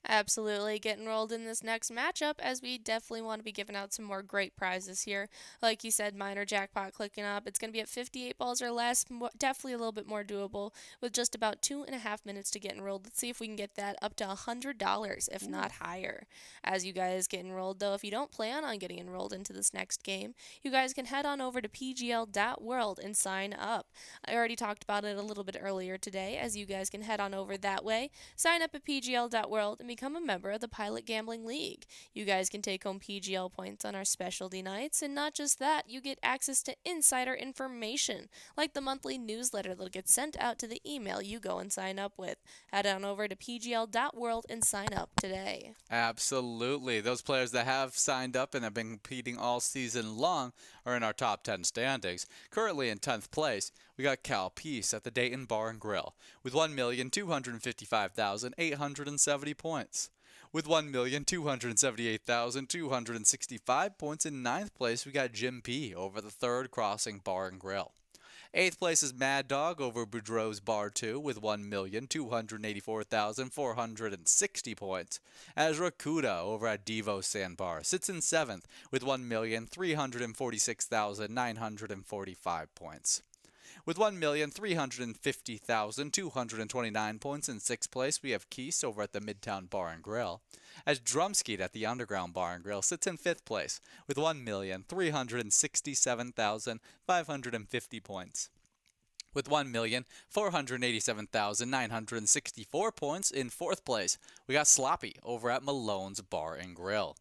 Speaker 2: Absolutely. Get enrolled in this next matchup, as we definitely want to be giving out some more great prizes here. Like you said, minor jackpot clicking up. It's going to be at 58 balls or less. Definitely a little bit more doable with just about 2.5 minutes to get enrolled. Let's see if we can get that up to $100, if not higher. As you guys get enrolled, though, if you don't plan on getting enrolled into this next game, you guys can head on over to pgl.world and sign up. I already talked about it a little bit earlier today, as you guys can head on over that way, sign up at pgl.world, become a member of the Pilot Gambling League. You guys can take home PGL points on our specialty nights, and not just that, you get access to insider information, like the monthly newsletter that'll get sent out to the email you go and sign up with. Head on over to pgl.world and sign up today.
Speaker 1: Absolutely. Those players that have signed up and have been competing all season long are in our top 10 standings. Currently in 10th place, we got Cal Peace at the Dayton Bar and Grill with 1,255,870 points. With 1,278,265 points in 9th place, we got Jim P over the Third Crossing Bar and Grill. 8th place is Mad Dog over Boudreaux's Bar 2 with 1,284,460 points. As Rakuda over at Devo Sandbar sits in 7th with 1,346,945 points. With 1,350,229 points in 6th place, we have Keese over at the Midtown Bar and Grill. As Drumskeet at the Underground Bar and Grill sits in 5th place with 1,367,550 points. With 1,487,964 points in 4th place, we got Sloppy over at Malone's Bar and Grill.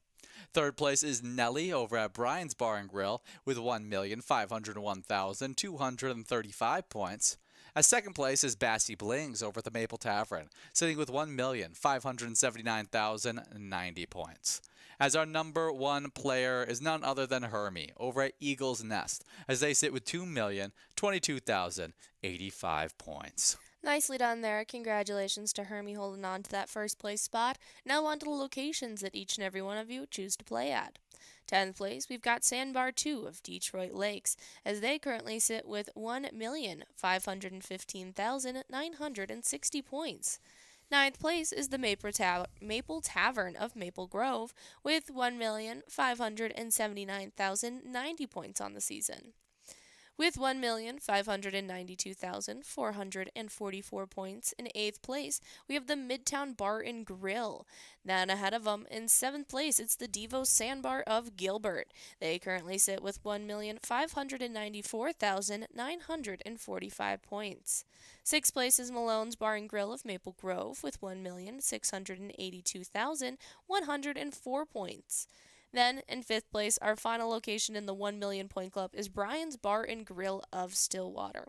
Speaker 1: 3rd place is Nelly over at Brian's Bar and Grill with 1,501,235 points. As 2nd place is Bassy Blings over at the Maple Tavern, sitting with 1,579,090 points. As our number 1 player is none other than Hermie over at Eagle's Nest, as they sit with 2,022,085 points.
Speaker 2: Nicely done there. Congratulations to Hermie holding on to that first place spot. Now on to the locations that each and every one of you choose to play at. 10th place, we've got Sandbar 2 of Detroit Lakes, as they currently sit with 1,515,960 points. 9th place is the Maple Tavern of Maple Grove with 1,579,090 points on the season. With 1,592,444 points in 8th place, we have the Midtown Bar and Grill. Then ahead of them, in 7th place, it's the Devo Sandbar of Gilbert. They currently sit with 1,594,945 points. 6th place is Malone's Bar and Grill of Maple Grove with 1,682,104 points. Then, in 5th place, our final location in the 1 million point club is Brian's Bar and Grill of Stillwater.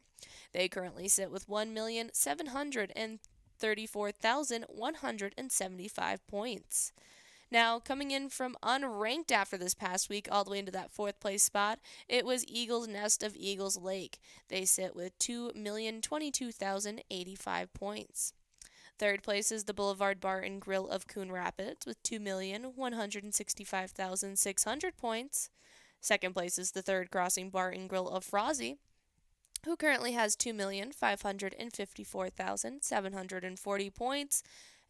Speaker 2: They currently sit with 1,734,175 points. Now, coming in from unranked after this past week all the way into that 4th place spot, it was Eagle's Nest of Eagles Lake. They sit with 2,022,085 points. 3rd place is the Boulevard Bar and Grill of Coon Rapids with 2,165,600 points. 2nd place is the Third Crossing Bar and Grill of Frozzy, who currently has 2,554,740 points.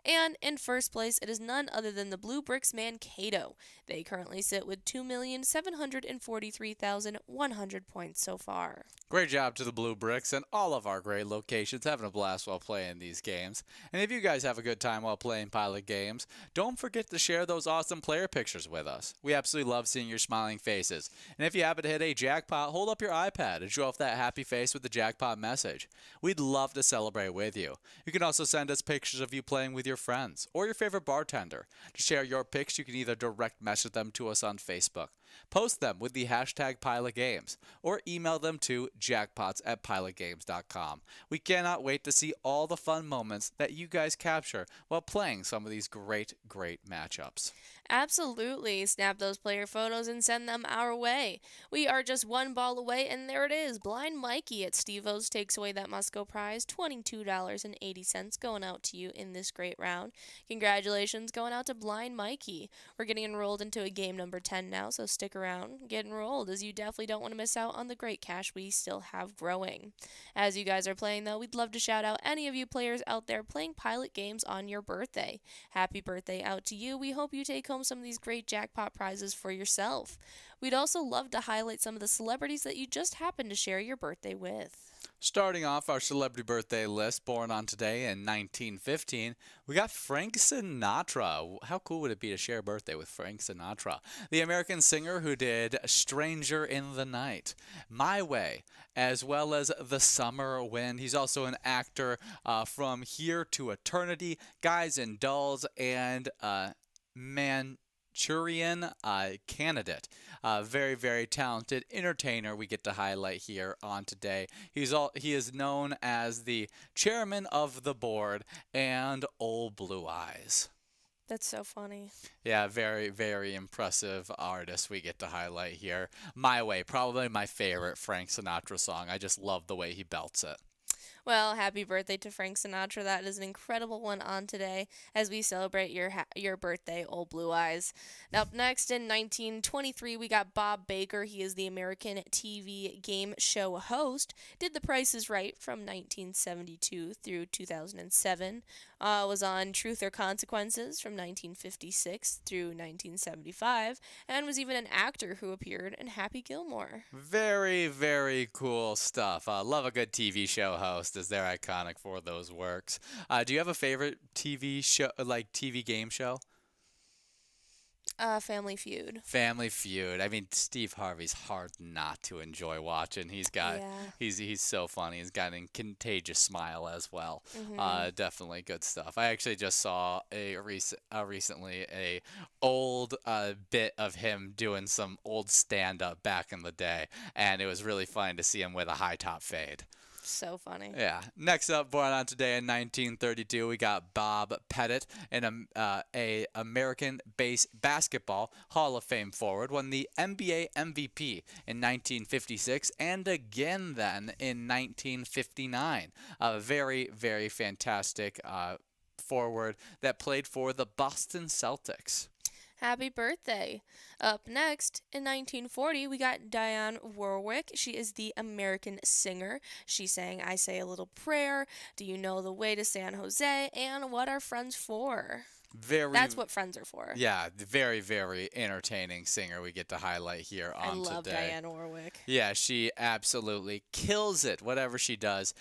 Speaker 2: And in 1st place, it is none other than the Blue Bricks Mankato. They currently sit with 2,743,100 points so far.
Speaker 1: Great job to the Blue Bricks and all of our great locations, having a blast while playing these games. And if you guys have a good time while playing Pilot games, don't forget to share those awesome player pictures with us. We absolutely love seeing your smiling faces. And if you happen to hit a jackpot, hold up your iPad and show off that happy face with the jackpot message. We'd love to celebrate with you. You can also send us pictures of you playing with your friends or your favorite bartender. To share your pics, you can either direct message them to us on Facebook, post them with the hashtag PilotGames, or email them to jackpots@pilotgames.com. We cannot wait to see all the fun moments that you guys capture while playing some of these great matchups.
Speaker 2: Absolutely. Snap those player photos and send them our way. We are just one ball away, and there it is. Blind Mikey at Steve-O's takes away that Musco prize, $22.80 going out to you in this great round. Congratulations going out to Blind Mikey. We're getting enrolled into a game number 10 now, so stick around, get enrolled, as you definitely don't want to miss out on the great cash we still have growing. As you guys are playing, though, we'd love to shout out any of you players out there playing Pilot games on your birthday. Happy birthday out to you. We hope you take home some of these great jackpot prizes for yourself. We'd also love to highlight some of the celebrities that you just happened to share your birthday with.
Speaker 1: Starting off our celebrity birthday list, born on today in 1915, we got Frank Sinatra. How cool would it be to share a birthday with Frank Sinatra? The American singer who did Stranger in the Night, My Way, as well as The Summer Wind. He's also an actor from Here to Eternity, Guys and Dolls, and Manchurian Candidate. Very, very talented entertainer we get to highlight here on today. He is known as the chairman of the board and Old Blue Eyes.
Speaker 2: That's so funny.
Speaker 1: Yeah, very, very impressive artist we get to highlight here. My Way, probably my favorite Frank Sinatra song. I just love the way he belts it.
Speaker 2: Well, happy birthday to Frank Sinatra. That is an incredible one on today as we celebrate your birthday, Old Blue Eyes. Up next in 1923, we got Bob Baker. He is the American TV game show host. Did The Price is Right from 1972 through 2007. Was on Truth or Consequences from 1956 through 1975, and was even an actor who appeared in Happy Gilmore.
Speaker 1: Very, very cool stuff. Love a good TV show host as they're iconic for those works. Do you have a favorite TV show, like TV game show?
Speaker 2: Family Feud.
Speaker 1: Family Feud. I mean, Steve Harvey's hard not to enjoy watching.
Speaker 2: Yeah.
Speaker 1: He's so funny. He's got a contagious smile as well.
Speaker 2: Mm-hmm.
Speaker 1: Definitely good stuff. I actually just saw recently a old bit of him doing some old stand up back in the day, and it was really fun to see him with a high top fade.
Speaker 2: So funny.
Speaker 1: Yeah. Next up, born on today in 1932, we got Bob Pettit, a American basketball Hall of Fame forward, won the NBA MVP in 1956 and again then in 1959. A very, very fantastic forward that played for the Boston Celtics.
Speaker 2: Happy birthday. Up next, in 1940, we got Dionne Warwick. She is the American singer. She sang I Say a Little Prayer, Do You Know the Way to San Jose, and What Are Friends For? That's what friends are for.
Speaker 1: Yeah, very, very entertaining singer we get to highlight here on today.
Speaker 2: I love Dionne Warwick.
Speaker 1: Yeah, she absolutely kills it, whatever she does.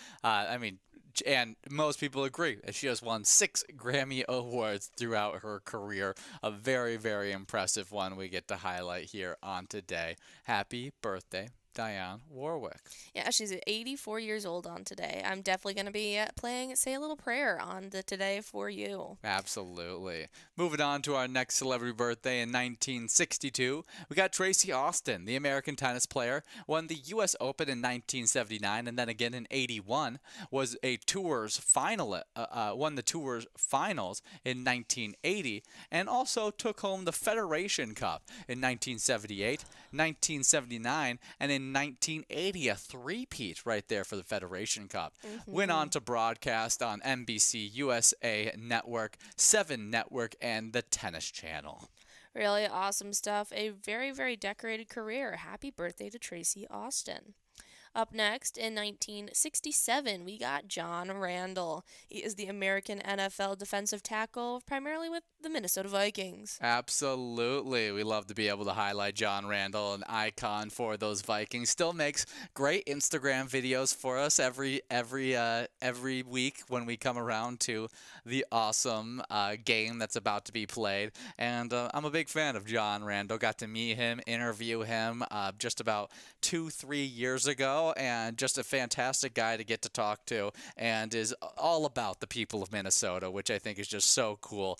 Speaker 1: And most people agree. She has won 6 Grammy Awards throughout her career. A very, very impressive one we get to highlight here on today. Happy birthday, Dionne Warwick.
Speaker 2: Yeah, she's 84 years old on today. I'm definitely going to be playing Say a Little Prayer on the Today for You.
Speaker 1: Absolutely. Moving on to our next celebrity birthday in 1962, we got Tracy Austin, the American tennis player, won the U.S. Open in 1979 and then again in 81, was a Tours finalist, won the Tours finals in 1980, and also took home the Federation Cup in 1978, 1979, and in 1980, a three-peat right there for the Federation Cup.
Speaker 2: Mm-hmm.
Speaker 1: Went on to broadcast on NBC, USA Network, 7 Network, and the Tennis Channel.
Speaker 2: Really awesome stuff. A very, very decorated career. Happy birthday to Tracy Austin. Up next, in 1967, we got John Randall. He is the American NFL defensive tackle, primarily with the Minnesota Vikings.
Speaker 1: Absolutely. We love to be able to highlight John Randall, an icon for those Vikings. Still makes great Instagram videos for us every week when we come around to the awesome game that's about to be played. And I'm a big fan of John Randall. Got to meet him, interview him just about 2-3 years ago, and just a fantastic guy to get to talk to, and is all about the people of Minnesota, which I think is just so cool.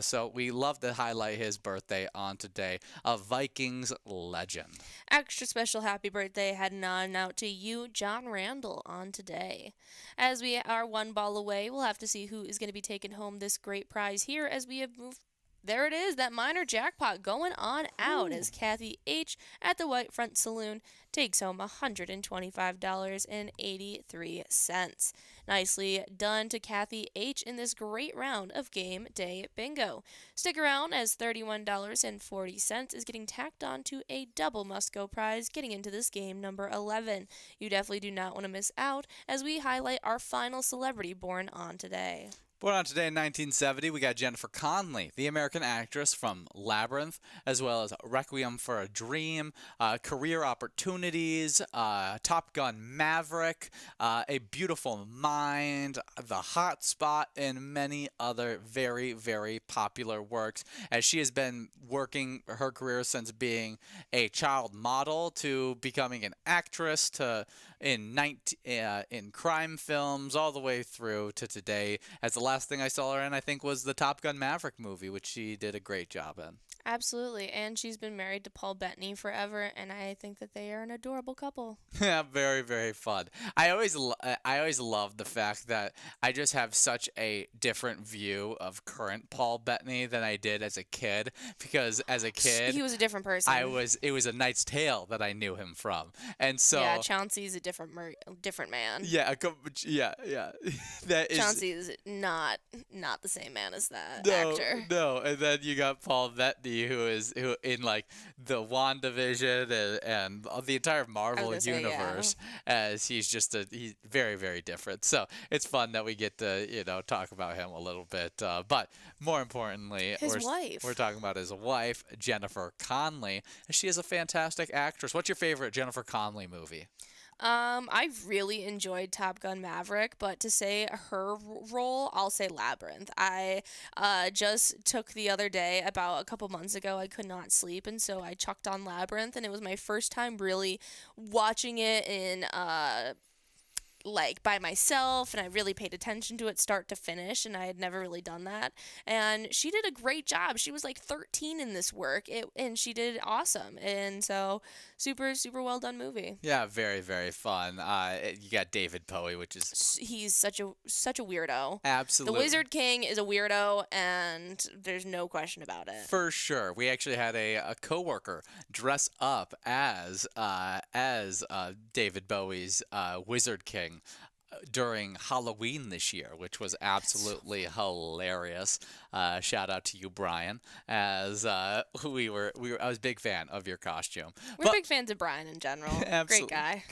Speaker 1: So we love to highlight his birthday on today, a Vikings legend.
Speaker 2: Extra special happy birthday heading on out to you, John Randall, on today. As we are one ball away, we'll have to see who is going to be taking home this great prize here as we have moved. There it is, that minor jackpot going on out as Kathy H. at the Whitefront Saloon takes home $125.83. Nicely done to Kathy H. in this great round of Game Day Bingo. Stick around as $31.40 is getting tacked on to a double must-go prize getting into this game number 11. You definitely do not want to miss out as we highlight our final celebrity born on today.
Speaker 1: Born on today in 1970, we got Jennifer Connelly, the American actress from Labyrinth, as well as Requiem for a Dream, Career Opportunities, Top Gun Maverick, A Beautiful Mind, The Hot Spot, and many other very, very popular works, as she has been working her career since being a child model to becoming an actress to in crime films all the way through to today. As the last thing I saw her in, I think, was the Top Gun Maverick movie, which she did a great job in.
Speaker 2: Absolutely. And she's been married to Paul Bettany forever, and I think that they are an adorable couple.
Speaker 1: Yeah, very, very fun. I always love the fact that I just have such a different view of current Paul Bettany than I did as a kid, because as a kid
Speaker 2: He was a different person.
Speaker 1: it was A Knight's Tale that I knew him from, and so
Speaker 2: Yeah, Chauncey's a different man.
Speaker 1: yeah, yeah, that is
Speaker 2: Chauncey is not the same man as that
Speaker 1: no,
Speaker 2: actor.
Speaker 1: no, and then you got Paul Bettany, who in like the WandaVision and the entire Marvel universe, as he's very, very different. So it's fun that we get to talk about him a little bit. But more importantly, we're talking about his wife, Jennifer Connelly. She is a fantastic actress. What's your favorite Jennifer Connelly movie?
Speaker 2: I've really enjoyed Top Gun Maverick, but to say her role, I'll say Labyrinth. I just took the other day, about a couple months ago, I could not sleep, and so I chucked on Labyrinth, and it was my first time really watching it in like by myself, and I really paid attention to it start to finish, and I had never really done that. And she did a great job. She was like 13 in this work, and she did awesome. And so super, super well done movie.
Speaker 1: Yeah, very, very fun. You got David Bowie, which is
Speaker 2: he's such a weirdo.
Speaker 1: Absolutely.
Speaker 2: The Wizard King is a weirdo, and there's no question about it.
Speaker 1: For sure. We actually had a coworker dress up as David Bowie's Wizard King during Halloween this year, which was absolutely hilarious. Shout out to you, Brian, as I was a big fan of your costume.
Speaker 2: We're big fans of Brian in general.
Speaker 1: Absolutely.
Speaker 2: Great guy.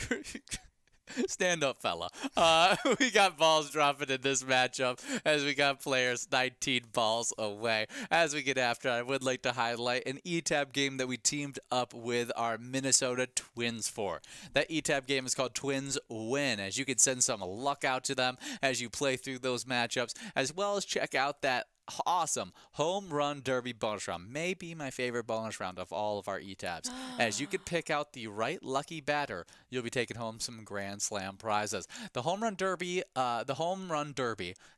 Speaker 1: Stand up, fella. We got balls dropping in this matchup as we got players 19 balls away. As we get after, I would like to highlight an ETAB game that we teamed up with our Minnesota Twins for. That ETAB game is called Twins Win, as you can send some luck out to them as you play through those matchups, as well as check out that awesome home run derby bonus round. May be my favorite bonus round of all of our ETABs, as you could pick out the right lucky batter. You'll be taking home some Grand Slam prizes. The home run derby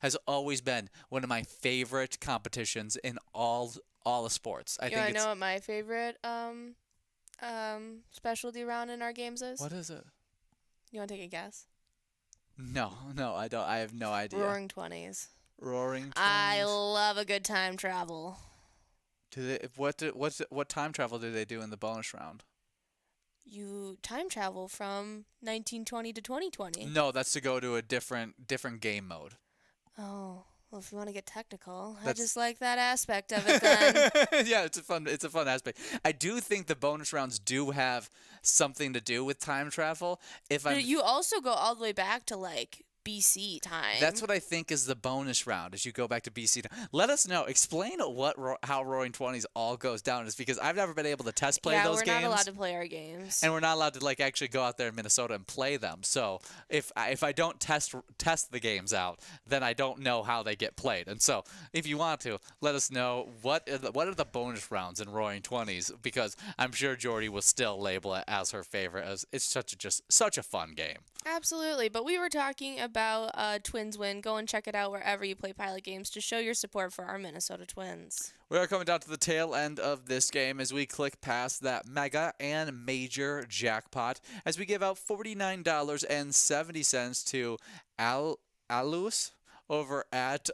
Speaker 1: has always been one of my favorite competitions in all of sports.
Speaker 2: I know what my favorite specialty round in our games is.
Speaker 1: What is it?
Speaker 2: You want to take a guess?
Speaker 1: No, I don't. I have no idea.
Speaker 2: Roaring 20s.
Speaker 1: Roaring 20s.
Speaker 2: I love a good time travel.
Speaker 1: What time travel do they do in the bonus round?
Speaker 2: You time travel from 1920 to 2020.
Speaker 1: No, that's to go to a different game mode.
Speaker 2: Oh, well, if you want to get technical, I just like that aspect of it then.
Speaker 1: Yeah, it's a fun aspect. I do think the bonus rounds do have something to do with time travel.
Speaker 2: You also go all the way back to like BC time.
Speaker 1: That's what I think is the bonus round, as you go back to BC time. Let us know. Explain how Roaring 20s all goes down. Is because I've never been able to test play those games.
Speaker 2: Yeah, we're not allowed to play our games.
Speaker 1: And we're not allowed to actually go out there in Minnesota and play them. So if I don't test the games out, then I don't know how they get played. And so if you want to, let us know what are the bonus rounds in Roaring 20s, because I'm sure Jordy will still label it as her favorite, as it's such a fun game.
Speaker 2: Absolutely. But we were talking about Twins Win. Go and check it out wherever you play Pilot games to show your support for our Minnesota Twins.
Speaker 1: We are coming down to the tail end of this game as we click past that mega and major jackpot, as we give out $49.70 to Alus over at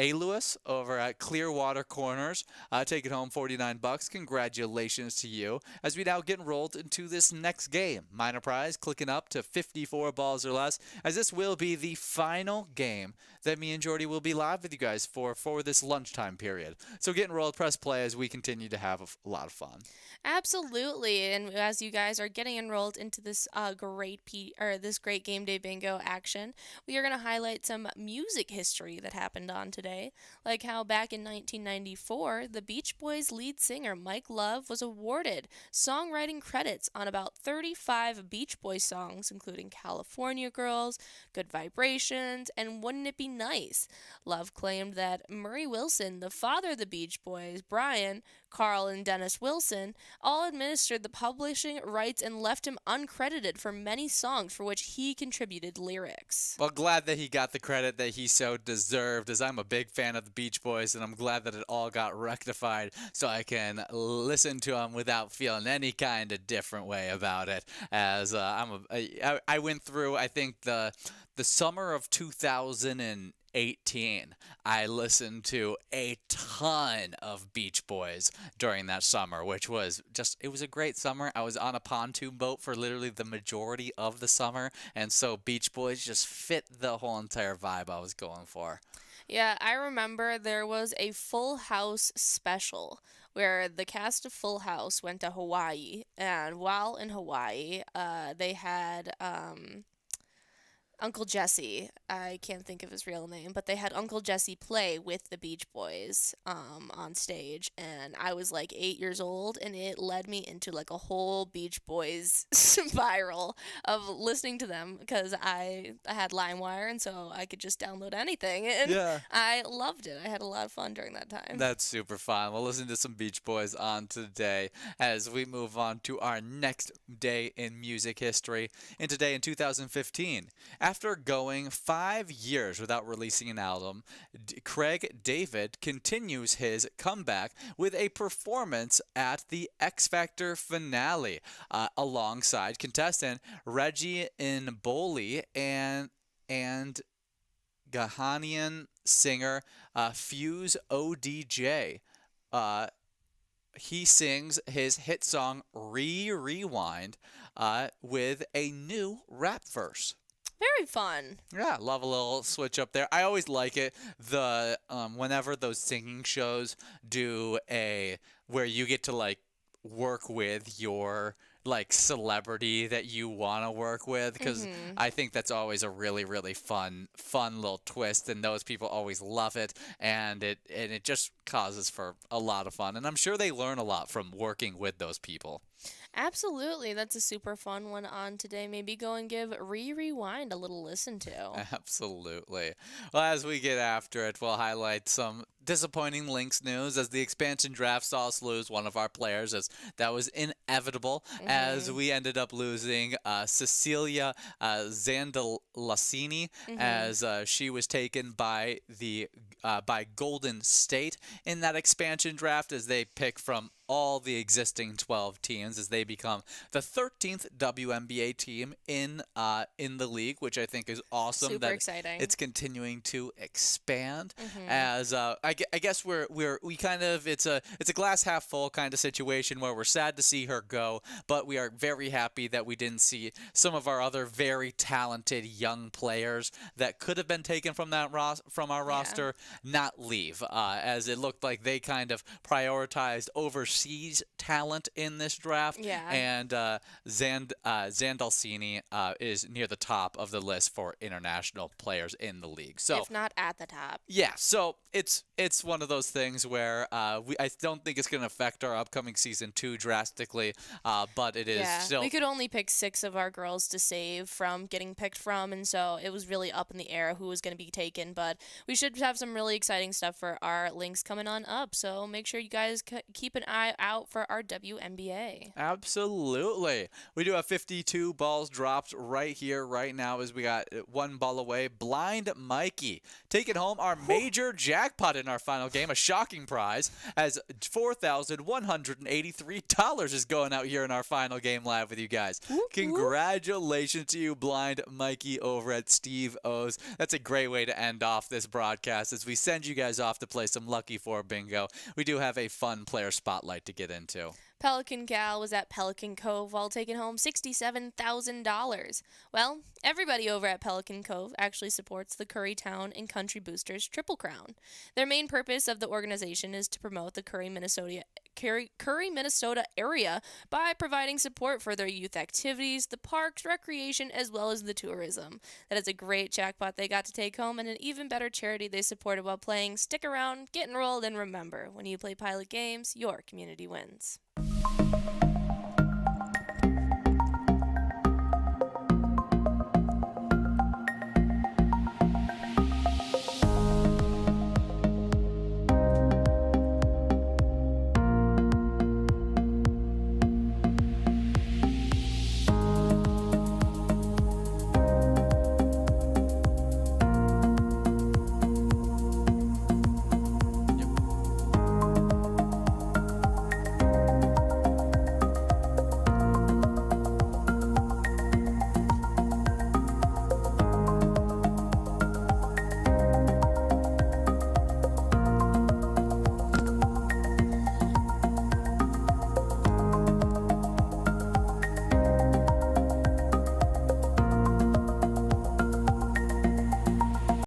Speaker 1: A. Lewis over at Clearwater Corners, taking home $49. Congratulations to you. As we now get enrolled into this next game, minor prize clicking up to 54 balls or less, as this will be the final game that me and Jordy will be live with you guys for this lunchtime period. So get enrolled, press play as we continue to have a lot of fun.
Speaker 2: Absolutely, and as you guys are getting enrolled into this this great game day bingo action, we are going to highlight some music history that happened on today, like how back in 1994, the Beach Boys lead singer Mike Love was awarded songwriting credits on about 35 Beach Boys songs, including California Girls, Good Vibrations, and Wouldn't It Be Nice. Love claimed that Murray Wilson, the father of the Beach Boys, Brian, Carl, and Dennis Wilson, all administered the publishing rights and left him uncredited for many songs for which he contributed lyrics.
Speaker 1: Well, glad that he got the credit that he so deserved, as I'm a big fan of the Beach Boys, and I'm glad that it all got rectified so I can listen to them without feeling any kind of different way about it. As I went through, I think, the summer of 2018, I listened to a ton of Beach Boys during that summer, which was it was a great summer. I was on a pontoon boat for literally the majority of the summer, and so Beach Boys just fit the whole entire vibe I was going for.
Speaker 2: Yeah, I remember there was a Full House special where the cast of Full House went to Hawaii, and while in Hawaii, they had Uncle Jesse. I can't think of his real name, but they had Uncle Jesse play with the Beach Boys on stage, and I was like 8 years old, and it led me into like a whole Beach Boys spiral of listening to them because I had LimeWire, and so I could just download anything, and
Speaker 1: Yeah.
Speaker 2: I loved it. I had a lot of fun during that time.
Speaker 1: That's super fun. We'll listen to some Beach Boys on today as we move on to our next day in music history. And today in 2015, after going 5 years without releasing an album, Craig David continues his comeback with a performance at the X Factor finale alongside contestant Reggie Mboli and Ghanaian singer Fuse ODJ. He sings his hit song Rewind with a new rap verse.
Speaker 2: Very fun.
Speaker 1: Yeah, love a little switch up there. I always like it. Whenever those singing shows do where you get to like work with your like celebrity that you want to work with, because I think that's always a really, really fun little twist, and those people always love it, and it just causes for a lot of fun, and I'm sure they learn a lot from working with those people.
Speaker 2: Absolutely. That's a super fun one on today. Maybe go and give Rewind a little listen to.
Speaker 1: Absolutely. Well, as we get after it, we'll highlight some disappointing Lynx news as the expansion draft saw us lose one of our players, as that was inevitable, as we ended up losing Cecilia Zandalasini, as she was taken by Golden State in that expansion draft, as they pick from all the existing 12 teams as they become the 13th WNBA team in the league, which I think is awesome.
Speaker 2: Super exciting.
Speaker 1: It's continuing to expand. As I guess we kind of it's a glass half full kind of situation where we're sad to see her go, but we are very happy that we didn't see some of our other very talented young players that could have been taken from our roster not leave, as it looked like they kind of prioritized overseas talent in this draft.
Speaker 2: Yeah.
Speaker 1: And Zandalcini is near the top of the list for international players in the league. So
Speaker 2: if not at the top.
Speaker 1: Yeah, so it's one of those things where I don't think it's going to affect our upcoming season too drastically, but it is still.
Speaker 2: We could only pick 6 of our girls to save from getting picked from, and so it was really up in the air who was going to be taken, but we should have some really exciting stuff for our links coming on up, so make sure you guys keep an eye eye out for our WNBA.
Speaker 1: Absolutely. We do have 52 balls dropped right here, right now, as we got one ball away. Blind Mikey taking home our major jackpot in our final game, a shocking prize, as $4,183 is going out here in our final game live with you guys. Congratulations to you, Blind Mikey, over at Steve O's. That's a great way to end off this broadcast as we send you guys off to play some Lucky 4 bingo. We do have a fun player spotlight to get into.
Speaker 2: Pelican Gal was at Pelican Cove while taking home $67,000. Well, everybody over at Pelican Cove actually supports the Currytown and Country Boosters Triple Crown. Their main purpose of the organization is to promote the Curry, Minnesota area by providing support for their youth activities, the parks, recreation, as well as the tourism. That is a great jackpot they got to take home, and an even better charity they supported while playing. Stick around, get enrolled, and remember, when you play Pilot games, your community wins.